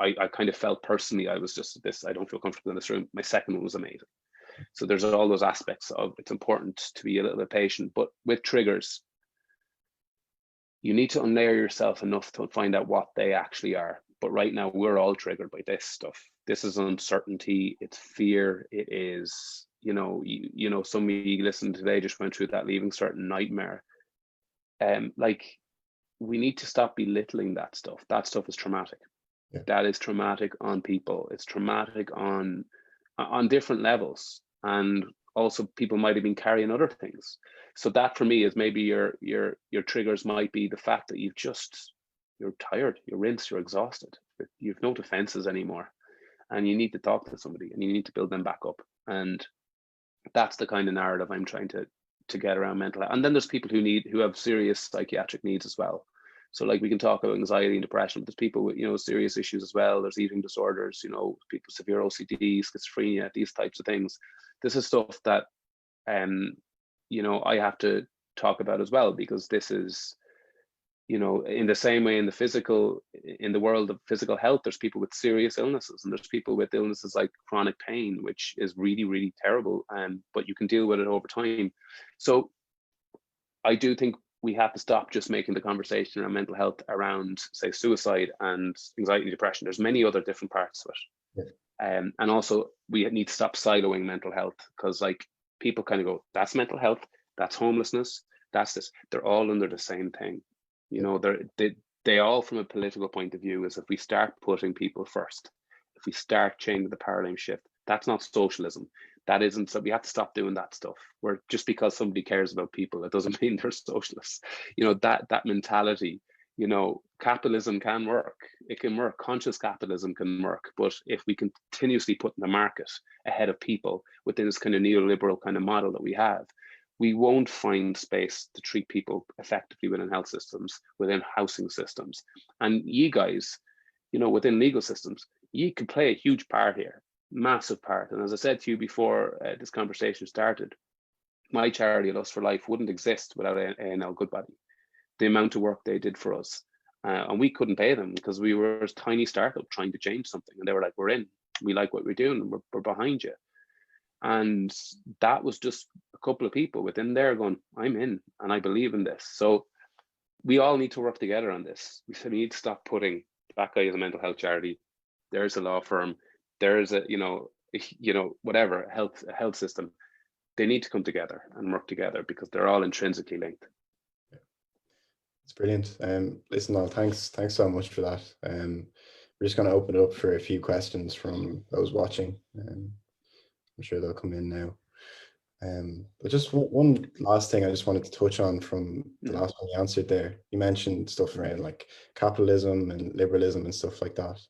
I kind of felt personally I was just this, I don't feel comfortable in this room. My second one was amazing. So there's all those aspects of it's important to be a little bit patient, but with triggers, you need to unlayer yourself enough to find out what they actually are. But right now we're all triggered by this stuff. This is uncertainty, it's fear, it is, some of you listening today just went through that leaving certain nightmare. Like, we need to stop belittling that stuff. That stuff is traumatic. Yeah. That is traumatic on people. It's traumatic on different levels. And also people might have been carrying other things. So that for me is maybe your triggers might be the fact that you're tired, you're rinsed, you're exhausted, you've no defenses anymore, and you need to talk to somebody and you need to build them back up. And that's the kind of narrative I'm trying to get around mental health. And then there's people who have serious psychiatric needs as well. So like we can talk about anxiety and depression, but there's people with serious issues as well. There's eating disorders, people with severe OCD, schizophrenia, these types of things. This is stuff that I have to talk about as well, because this is, in the same way in the world of physical health, there's people with serious illnesses, and there's people with illnesses like chronic pain, which is really, really terrible, but you can deal with it over time. So I do think we have to stop just making the conversation around mental health around, say, suicide and anxiety and depression. There's many other different parts of it. Yeah. And also we need to stop siloing mental health, because like people kind of go, that's mental health, that's homelessness, that's this. They're all under the same thing. They all, from a political point of view, is if we start putting people first, if we start changing the paradigm shift, that's not socialism. That isn't. So we have to stop doing that stuff where just because somebody cares about people, it doesn't mean they're socialists. That mentality, capitalism can work. It can work. Conscious capitalism can work. But if we continuously put the market ahead of people within this kind of neoliberal kind of model that we have, we won't find space to treat people effectively within health systems, within housing systems. And you guys, within legal systems, you can play a huge part here. Massive part. And as I said to you before this conversation started, my charity, Lust for Life, wouldn't exist without A&L Goodbody. The amount of work they did for us, and we couldn't pay them because we were a tiny startup trying to change something, and they were like, we're in, we like what we're doing, and we're behind you. And that was just a couple of people within there going, I'm in and I believe in this. So we all need to work together on this. We need to stop putting that guy as a mental health charity, there's a law firm, there's a whatever health system. They need to come together and work together because they're all intrinsically linked. It's brilliant. Listen, Noel, thanks so much for that. We're just going to open it up for a few questions from those watching. I'm sure they'll come in now. But just one last thing I just wanted to touch on from the last one you answered there. You mentioned stuff around like capitalism and liberalism and stuff like that.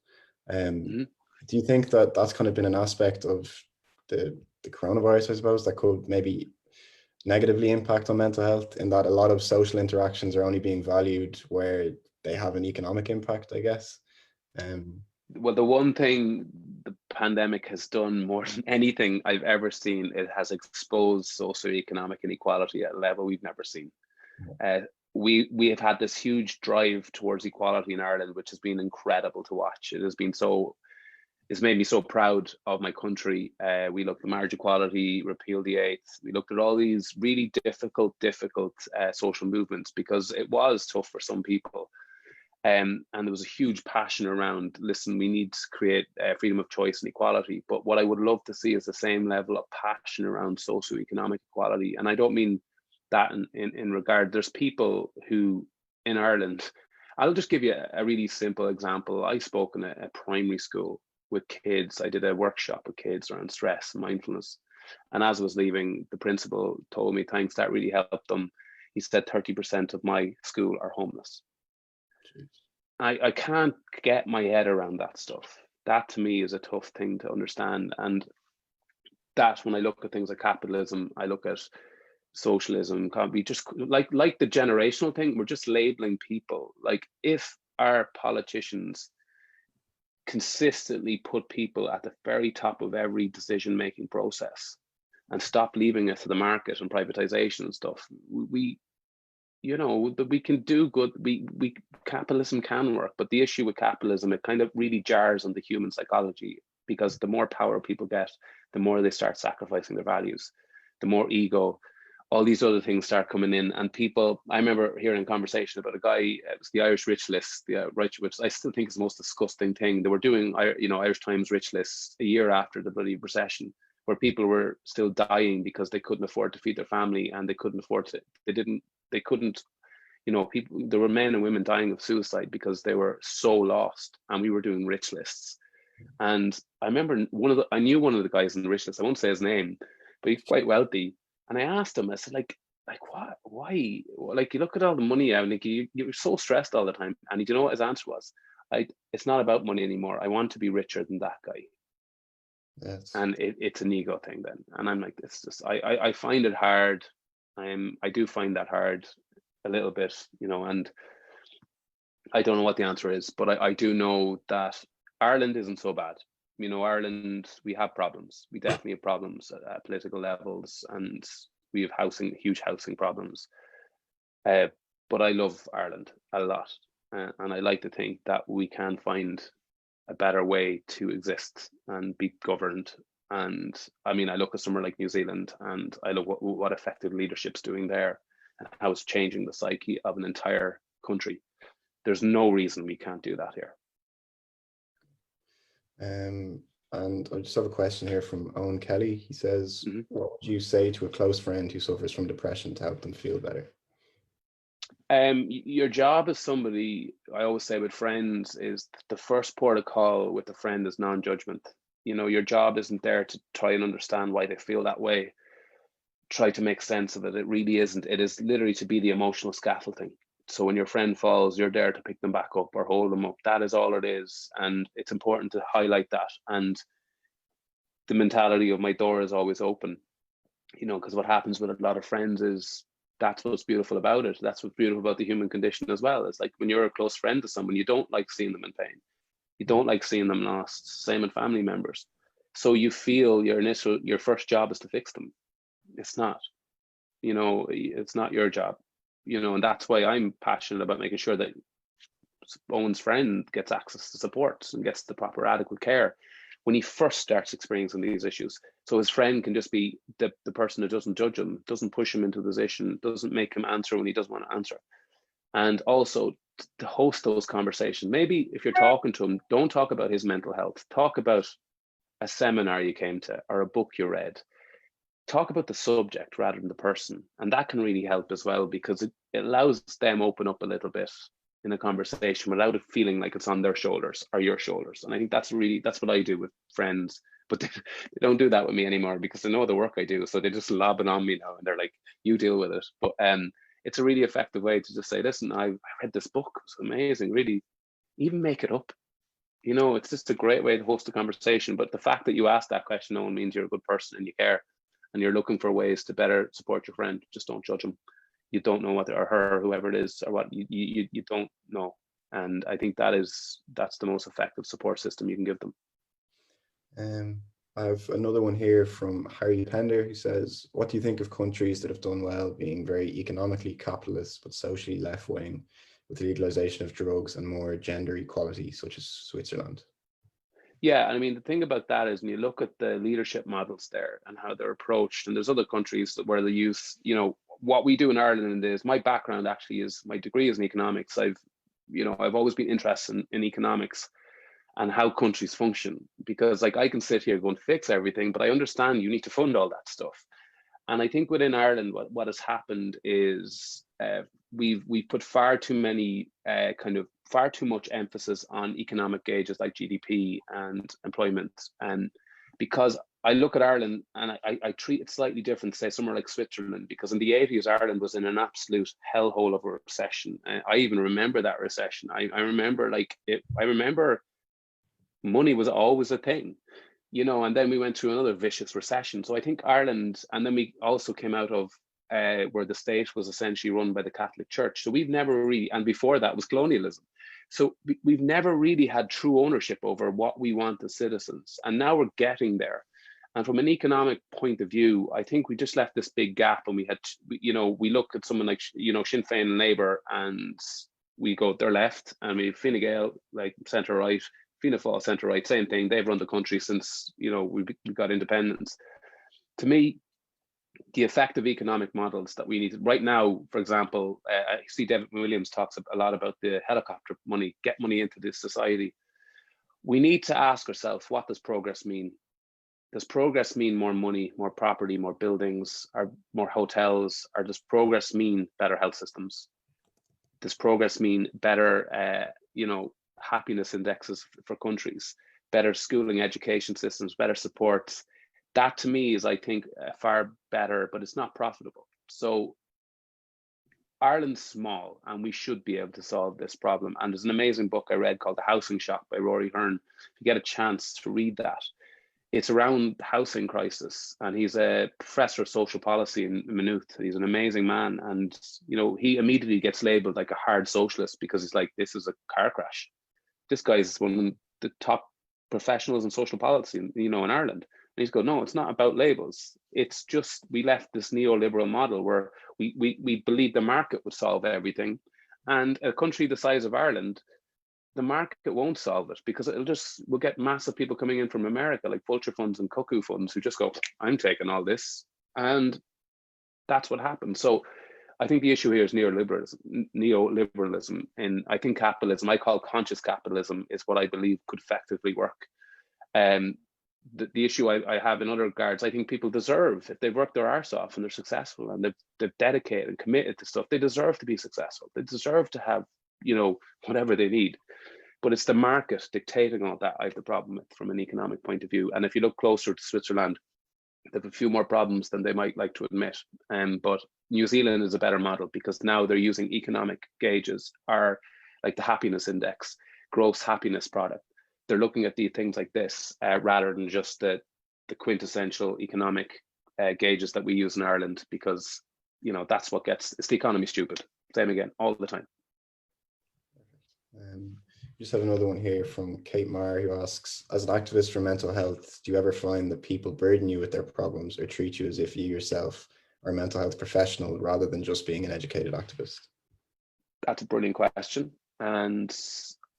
Do you think that that's kind of been an aspect of the coronavirus, I suppose, that could maybe negatively impact on mental health, in that a lot of social interactions are only being valued where they have an economic impact, I guess? Well, the one thing the pandemic has done more than anything I've ever seen, it has exposed socioeconomic inequality at a level we've never seen. We have had this huge drive towards equality in Ireland, which has been incredible to watch. It's made me so proud of my country. We looked at marriage equality, repeal the eighth. We looked at all these really difficult social movements because it was tough for some people. And there was a huge passion around, listen, we need to create freedom of choice and equality. But what I would love to see is the same level of passion around socioeconomic equality. And I don't mean that in regard, there's people who in Ireland, I'll just give you a really simple example. I spoke in a primary school with kids. I did a workshop with kids around stress and mindfulness. And as I was leaving, the principal told me, thanks, that really helped them. He said 30% of my school are homeless. I can't get my head around that stuff. That to me is a tough thing to understand. And that when I look at things like capitalism, I look at socialism, can't be just like the generational thing. We're just labeling people. Like if our politicians consistently put people at the very top of every decision-making process and stop leaving it to the market and privatization and stuff, we that we can do good. We capitalism can work, but the issue with capitalism, it kind of really jars on the human psychology, because the more power people get, the more they start sacrificing their values, the more ego, all these other things start coming in. And people, I remember hearing a conversation about a guy, it was the Irish Rich List, which I still think is the most disgusting thing. They were doing, Irish Times Rich Lists a year after the bloody recession, where people were still dying because they couldn't afford to feed their family, and they couldn't, people, there were men and women dying of suicide because they were so lost, and we were doing rich lists. And I remember I knew one of the guys in the rich list, I won't say his name, but he's quite wealthy. And I asked him, I said, what, why? Like, you look at all the money out, like you're so stressed all the time. And you know what his answer was? It's not about money anymore. I want to be richer than that guy. Yes. And it's an ego thing then. And I'm like, it's just, I find it hard. I do find that hard a little bit, and I don't know what the answer is, but I do know that Ireland isn't so bad. Ireland, we have problems. We definitely have problems at political levels, and we have huge housing problems. But I love Ireland a lot. And I like to think that we can find a better way to exist and be governed. And I mean, I look at somewhere like New Zealand, and I look what effective leadership's doing there and how it's changing the psyche of an entire country. There's no reason we can't do that here. And I just have a question here from Owen Kelly. He says, what would you say to a close friend who suffers from depression to help them feel better? Your job as somebody, I always say with friends, is the first port of call with a friend is non-judgment. Your job isn't there to try and understand why they feel that way, try to make sense of it. It really isn't. It is literally to be the emotional scaffolding. So when your friend falls, you're there to pick them back up or hold them up. That is all it is. And it's important to highlight that. And the mentality of my door is always open, because what happens with a lot of friends is that's what's beautiful about it. That's what's beautiful about the human condition as well. It's like when you're a close friend to someone, you don't like seeing them in pain. You don't like seeing them lost. Same with family members. So you feel your first job is to fix them. It's not, it's not your job, and that's why I'm passionate about making sure that Owen's friend gets access to support and gets the proper adequate care when he first starts experiencing these issues. So his friend can just be the person who doesn't judge him, doesn't push him into a position, doesn't make him answer when he doesn't want to answer. And also to host those conversations. Maybe if you're talking to him, don't talk about his mental health. Talk about a seminar you came to or a book you read. Talk about the subject rather than the person. And that can really help as well, because it allows them open up a little bit in a conversation without it feeling like it's on their shoulders or your shoulders. And I think that's what I do with friends, but they don't do that with me anymore because they know the work I do. So they just lob it on me now and they're like, you deal with it. But it's a really effective way to just say, listen, I read this book, it was amazing, really, even make it up. It's just a great way to host a conversation. But the fact that you ask that question, no one means you're a good person and you care and you're looking for ways to better support your friend. Just don't judge them. You don't know what, or her, whoever it is, or what you don't know. And I think that's the most effective support system you can give them. I have another one here from Harry Pender, who says, what do you think of countries that have done well being very economically capitalist but socially left-wing, with the legalization of drugs and more gender equality, such as Switzerland? Yeah, I mean, the thing about that is when you look at the leadership models there and how they're approached, and there's other countries where they use, what we do in Ireland is, my background actually is, my degree is in economics. I've always been interested in economics and how countries function, because like I can sit here go and fix everything, but I understand you need to fund all that stuff. And I think within Ireland, what has happened is we've put far too much emphasis on economic gauges like GDP and employment. And because I look at Ireland and I treat it slightly different, say somewhere like Switzerland, because in the 80s, Ireland was in an absolute hellhole of a recession. I even remember that recession. I remember money was always a thing, and then we went through another vicious recession. So I think Ireland, and then we also came out of where the state was essentially run by the Catholic Church. So we've never really, and before that was colonialism. So we've never really had true ownership over what we want as citizens. And now we're getting there. And from an economic point of view, I think we just left this big gap, and we had, we look at someone like, Sinn Féin and Labour, and we go, they're left, and we Fine Gael, like centre right, Fianna Fáil centre right, same thing. They've run the country since, we got independence. To me, the effective economic models that we need right now, for example, I see David Williams talks a lot about the helicopter money, get money into this society. We need to ask ourselves, what does progress mean? Does progress mean more money, more property, more buildings, or more hotels? Or does progress mean better health systems? Does progress mean better, happiness indexes for countries, better schooling, education systems, better supports? That to me is, I think, far better, but it's not profitable. So Ireland's small, and we should be able to solve this problem. And there's an amazing book I read called The Housing Shock by Rory Hearn. If you get a chance to read that, it's around housing crisis, and he's a professor of social policy in Maynooth. He's an amazing man, and he immediately gets labelled like a hard socialist because he's like, this is a car crash. This guy's one of the top professionals in social policy, in Ireland. And he's going, no, it's not about labels. It's just, we left this neoliberal model where we believe the market would solve everything. And a country the size of Ireland, the market won't solve it, because we'll get massive people coming in from America, like vulture funds and cuckoo funds, who just go, I'm taking all this. And that's what happens. So I think the issue here is neoliberalism. And I think capitalism, I call conscious capitalism, is what I believe could effectively work. The issue I have in other regards, I think people deserve, if they've worked their arse off and they're successful and they've dedicated and committed to stuff, they deserve to be successful. They deserve to have, whatever they need. But it's the market dictating all that I have the problem with from an economic point of view. And if you look closer to Switzerland, they have a few more problems than they might like to admit. But New Zealand is a better model, because now they're using economic gauges, are like the happiness index, gross happiness product. They're looking at the things like this rather than just the quintessential economic gauges that we use in Ireland, because that's what it's the economy stupid. Same again all the time. Just have another one here from Kate Marr, who asks, as an activist for mental health, do you ever find that people burden you with their problems or treat you as if you yourself are a mental health professional rather than just being an educated activist? That's a brilliant question. And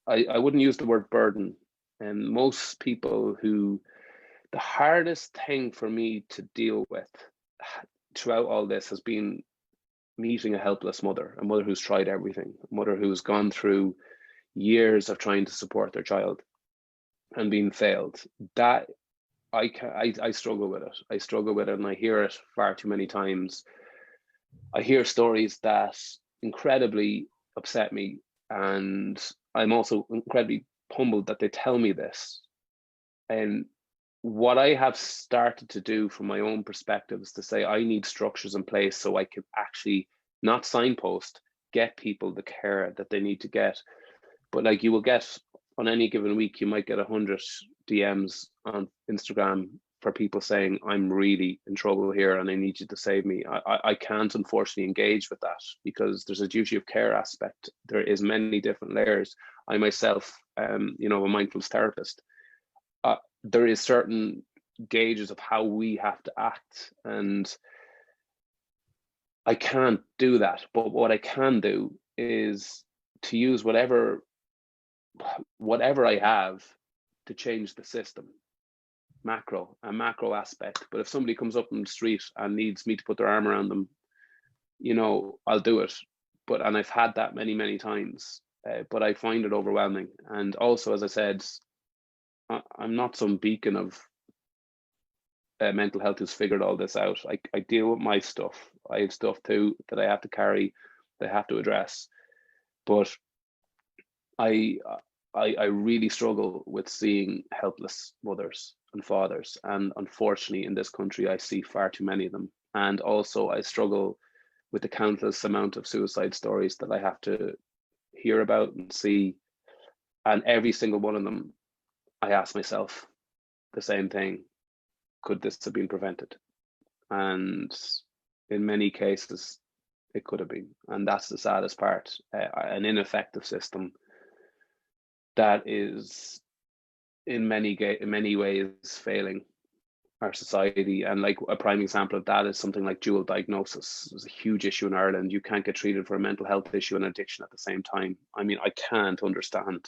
I wouldn't use the word burden. And most people the hardest thing for me to deal with throughout all this has been meeting a helpless mother, a mother who's tried everything, a mother who's gone through years of trying to support their child and being failed. That I struggle with it. I struggle with it, and I hear it far too many times. I hear stories that incredibly upset me, and I'm also incredibly humbled that they tell me this. And what I have started to do from my own perspective is to say, I need structures in place so I can actually not signpost, get people the care that they need to get. But like, you will get, on any given week, you might get 100 DMs on Instagram for people saying, I'm really in trouble here and I need you to save me. I can't unfortunately engage with that, because there's a duty of care aspect. There is many different layers. I myself, a mindfulness therapist. There is certain gauges of how we have to act, and I can't do that. But what I can do is to use whatever I have to change the system, a macro aspect. But if somebody comes up in the street and needs me to put their arm around them, I'll do it. And I've had that many, many times, but I find it overwhelming. And also, as I said, I'm not some beacon of mental health who's figured all this out. I deal with my stuff. I have stuff too that I have to carry, that I have to address. But I really struggle with seeing helpless mothers and fathers. And unfortunately, in this country, I see far too many of them. And also, I struggle with the countless amount of suicide stories that I have to hear about and see. And every single one of them, I ask myself the same thing: could this have been prevented? And in many cases, it could have been. And that's the saddest part. An ineffective system that is in many ways failing our society. And like a prime example of that is something like dual diagnosis. It's a huge issue in Ireland. You can't get treated for a mental health issue and addiction at the same time. I mean, I can't understand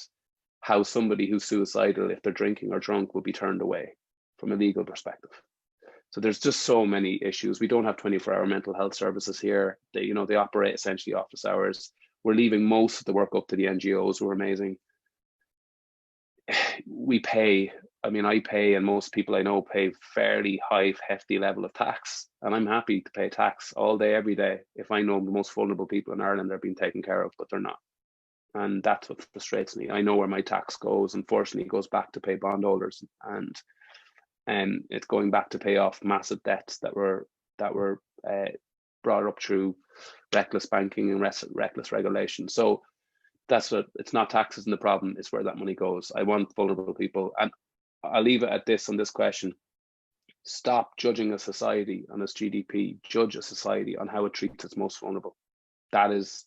how somebody who's suicidal, if they're drinking or drunk, will be turned away from a legal perspective. So there's just so many issues. We don't have 24-hour mental health services here. They operate essentially office hours. We're leaving most of the work up to the NGOs, who are amazing. We pay, I pay, and most people I know pay fairly high, hefty level of tax. And I'm happy to pay tax all day, every day, if I know the most vulnerable people in Ireland are being taken care of, but they're not. And that's what frustrates me. I know where my tax goes. Unfortunately, it goes back to pay bondholders, and it's going back to pay off massive debts that were brought up through reckless banking and reckless regulation. So that's what, it's not taxes in the problem, it's where that money goes. I want vulnerable people, and I'll leave it at this on this question. Stop judging a society on its GDP. Judge a society on how it treats its most vulnerable. That is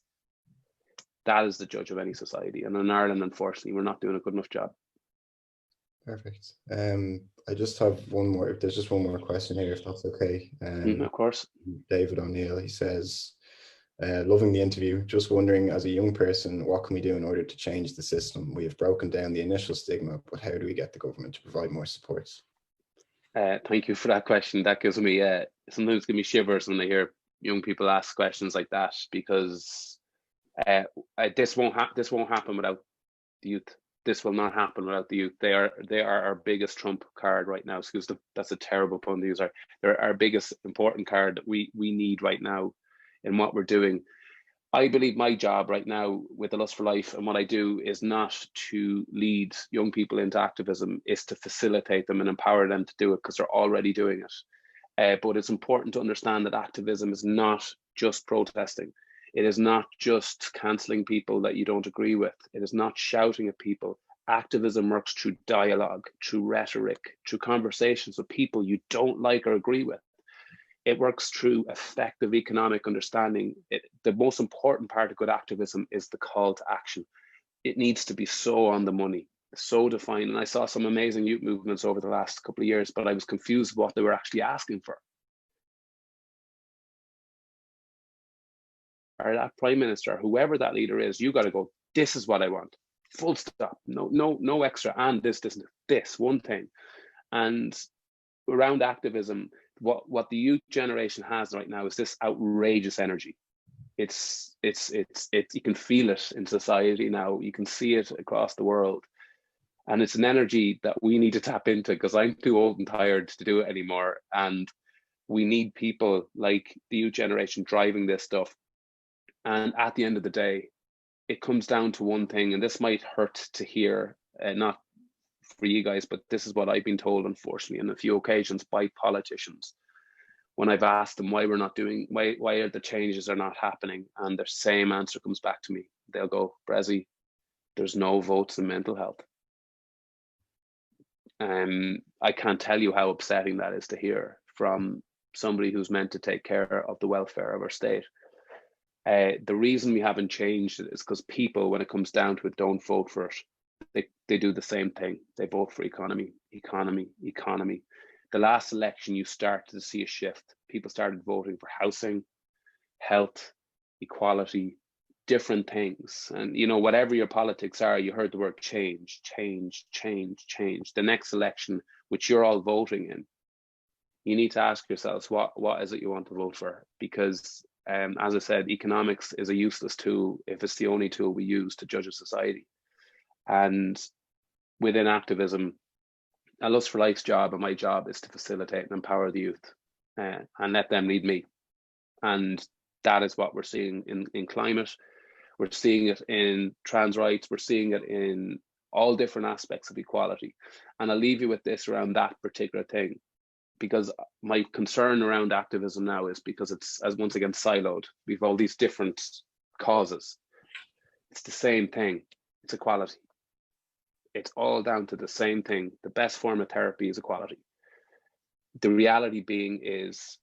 the judge of any society. And in Ireland, unfortunately, we're not doing a good enough job. Perfect. I just have one more. There's just one more question here, if that's okay. Of course. David O'Neill, he says, loving the interview. Just wondering, as a young person, what can we do in order to change the system? We have broken down the initial stigma, but how do we get the government to provide more supports? Thank you for that question. That gives me sometimes give me shivers when I hear young people ask questions like that, because this won't happen without the youth. This will not happen without the youth. They are our biggest trump card right now. That's a terrible pun to use. They're our biggest important card that we need right now in what we're doing. I believe my job right now with the Lust for Life and what I do is not to lead young people into activism, is to facilitate them and empower them to do it, because they're already doing it. But it's important to understand that activism is not just protesting. It is not just cancelling people that you don't agree with. It is not shouting at people. Activism works through dialogue, through rhetoric, through conversations with people you don't like or agree with. It works through effective economic understanding. The most important part of good activism is the call to action. It needs to be so on the money, so defined. And I saw some amazing youth movements over the last couple of years, but I was confused what they were actually asking for. Or that prime minister, whoever that leader is, you got to go, this is what I want, full stop, no extra, and this one thing. And around activism, what the youth generation has right now is this outrageous energy. It's you can feel it in society now. You can see it across the world, and it's an energy that we need to tap into, because I'm too old and tired to do it anymore. And we need people like the youth generation driving this stuff. And at the end of the day, it comes down to one thing, and this might hurt to hear, not for you guys, but this is what I've been told, unfortunately, on a few occasions by politicians. When I've asked them why are the changes are not happening, and their same answer comes back to me. They'll go, Brezzy, there's no votes in mental health. I can't tell you how upsetting that is to hear from somebody who's meant to take care of the welfare of our state. The reason we haven't changed it is because people, when it comes down to it, don't vote for it. They do the same thing. They vote for economy. The last election, you started to see a shift. People started voting for housing, health, equality, different things. And whatever your politics are, you heard the word change. The next election, which you're all voting in, you need to ask yourselves, what is it you want to vote for? Because as I said, economics is a useless tool if it's the only tool we use to judge a society. And within activism, a Lust for Life's job and my job is to facilitate and empower the youth and let them lead me. And that is what we're seeing in climate. We're seeing it in trans rights. We're seeing it in all different aspects of equality. And I'll leave you with this around that particular thing, because my concern around activism now is because it's, as once again, siloed. We've all these different causes. It's the same thing. It's equality. It's all down to the same thing. The best form of therapy is equality. The reality being is,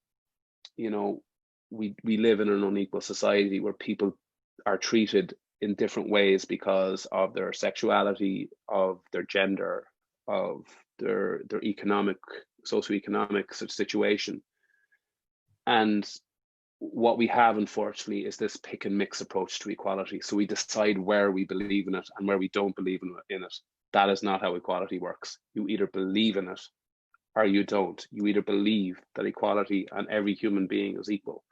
we live in an unequal society where people are treated in different ways because of their sexuality, of their gender, of their economic, socioeconomic situation. And what we have, unfortunately, is this pick and mix approach to equality. So we decide where we believe in it and where we don't believe in it. That is not how equality works. You either believe in it or you don't. You either believe that equality and every human being is equal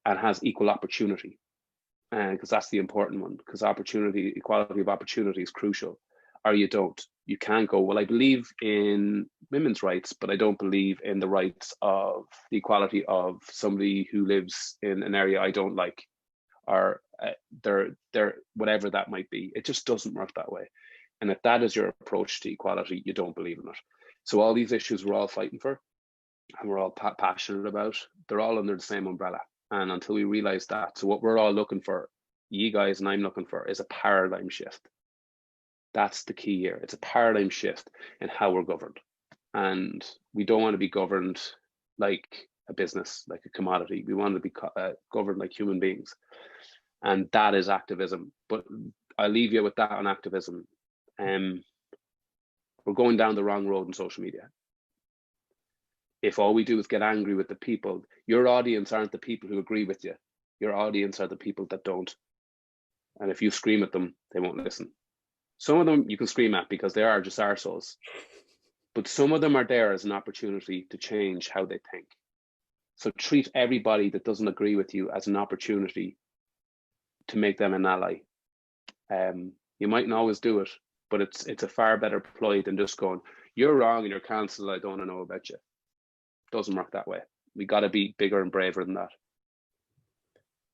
and has equal opportunity, because that's the important one, because equality of opportunity is crucial, or you don't. You can't go, well, I believe in women's rights, but I don't believe in the rights of the equality of somebody who lives in an area I don't like, or they're whatever that might be. It just doesn't work that way. And if that is your approach to equality, you don't believe in it. So all these issues we're all fighting for and we're all passionate about, they're all under the same umbrella. And until we realize that, so what we're all looking for, you guys and I'm looking for, is a paradigm shift. That's the key here. It's a paradigm shift in how we're governed. And we don't want to be governed like a business, like a commodity. We want to be governed like human beings. And that is activism. But I'll leave you with that on activism. We're going down the wrong road in social media. If all we do is get angry with the people, your audience aren't the people who agree with you. Your audience are the people that don't. And if you scream at them, they won't listen. Some of them you can scream at because they are just arseholes. But some of them are there as an opportunity to change how they think. So treat everybody that doesn't agree with you as an opportunity to make them an ally. You mightn't always do it, but it's a far better ploy than just going, you're wrong and you're cancelled, I don't want to know about you. It doesn't work that way. We got to be bigger and braver than that.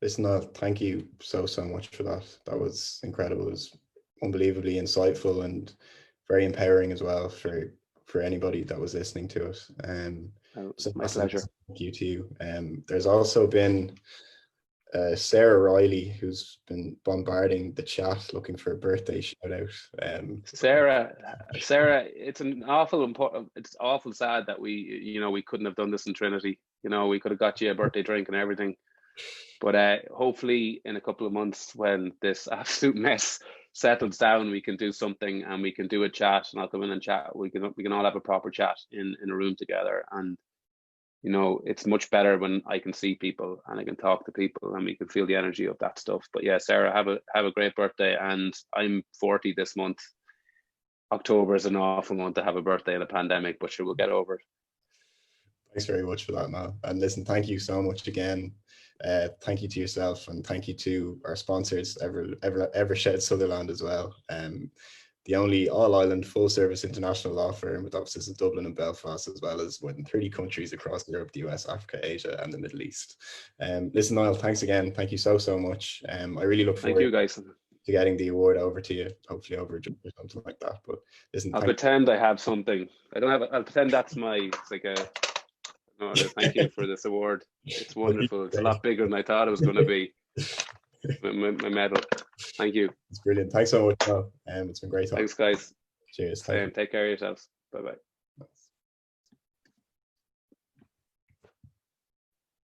Listen, Niall, thank you so much for that. That was incredible. It was unbelievably insightful and very empowering as well for anybody that was listening to it. So my pleasure. Thank you to you. There's also been Sarah Riley, who's been bombarding the chat looking for a birthday shout out. Sarah, it's it's awful sad that we couldn't have done this in Trinity. We could have got you a birthday drink and everything. But hopefully in a couple of months, when this absolute mess settles down, we can do something and we can do a chat, and I'll come in and chat. We can all have a proper chat in a room together. And it's much better when I can see people and I can talk to people and we can feel the energy of that stuff. But yeah, Sarah, have a great birthday. And I'm 40 this month. October is an awful month to have a birthday in a pandemic, but sure, we'll get over it. Thanks very much for that, Niall. And listen, thank you so much again. Thank you to yourself, and thank you to our sponsors, Evershed Sutherland as well. The only all-island full-service international law firm with offices in Dublin and Belfast, as well as more than 30 countries across Europe, the US, Africa, Asia, and the Middle East. Listen, Niall, thanks again. Thank you so much. I really look forward to getting the award over to you, hopefully over a drink or something like that. But listen, I'll pretend I have something. I don't have. I'll pretend that's it's like a. No, thank you for this award. It's wonderful. It's a lot bigger than I thought it was going to be. My medal. Thank you. It's brilliant. Thanks so much, Niall. It's been great talking. Thanks, guys. Cheers. Take care of yourselves. Bye-bye.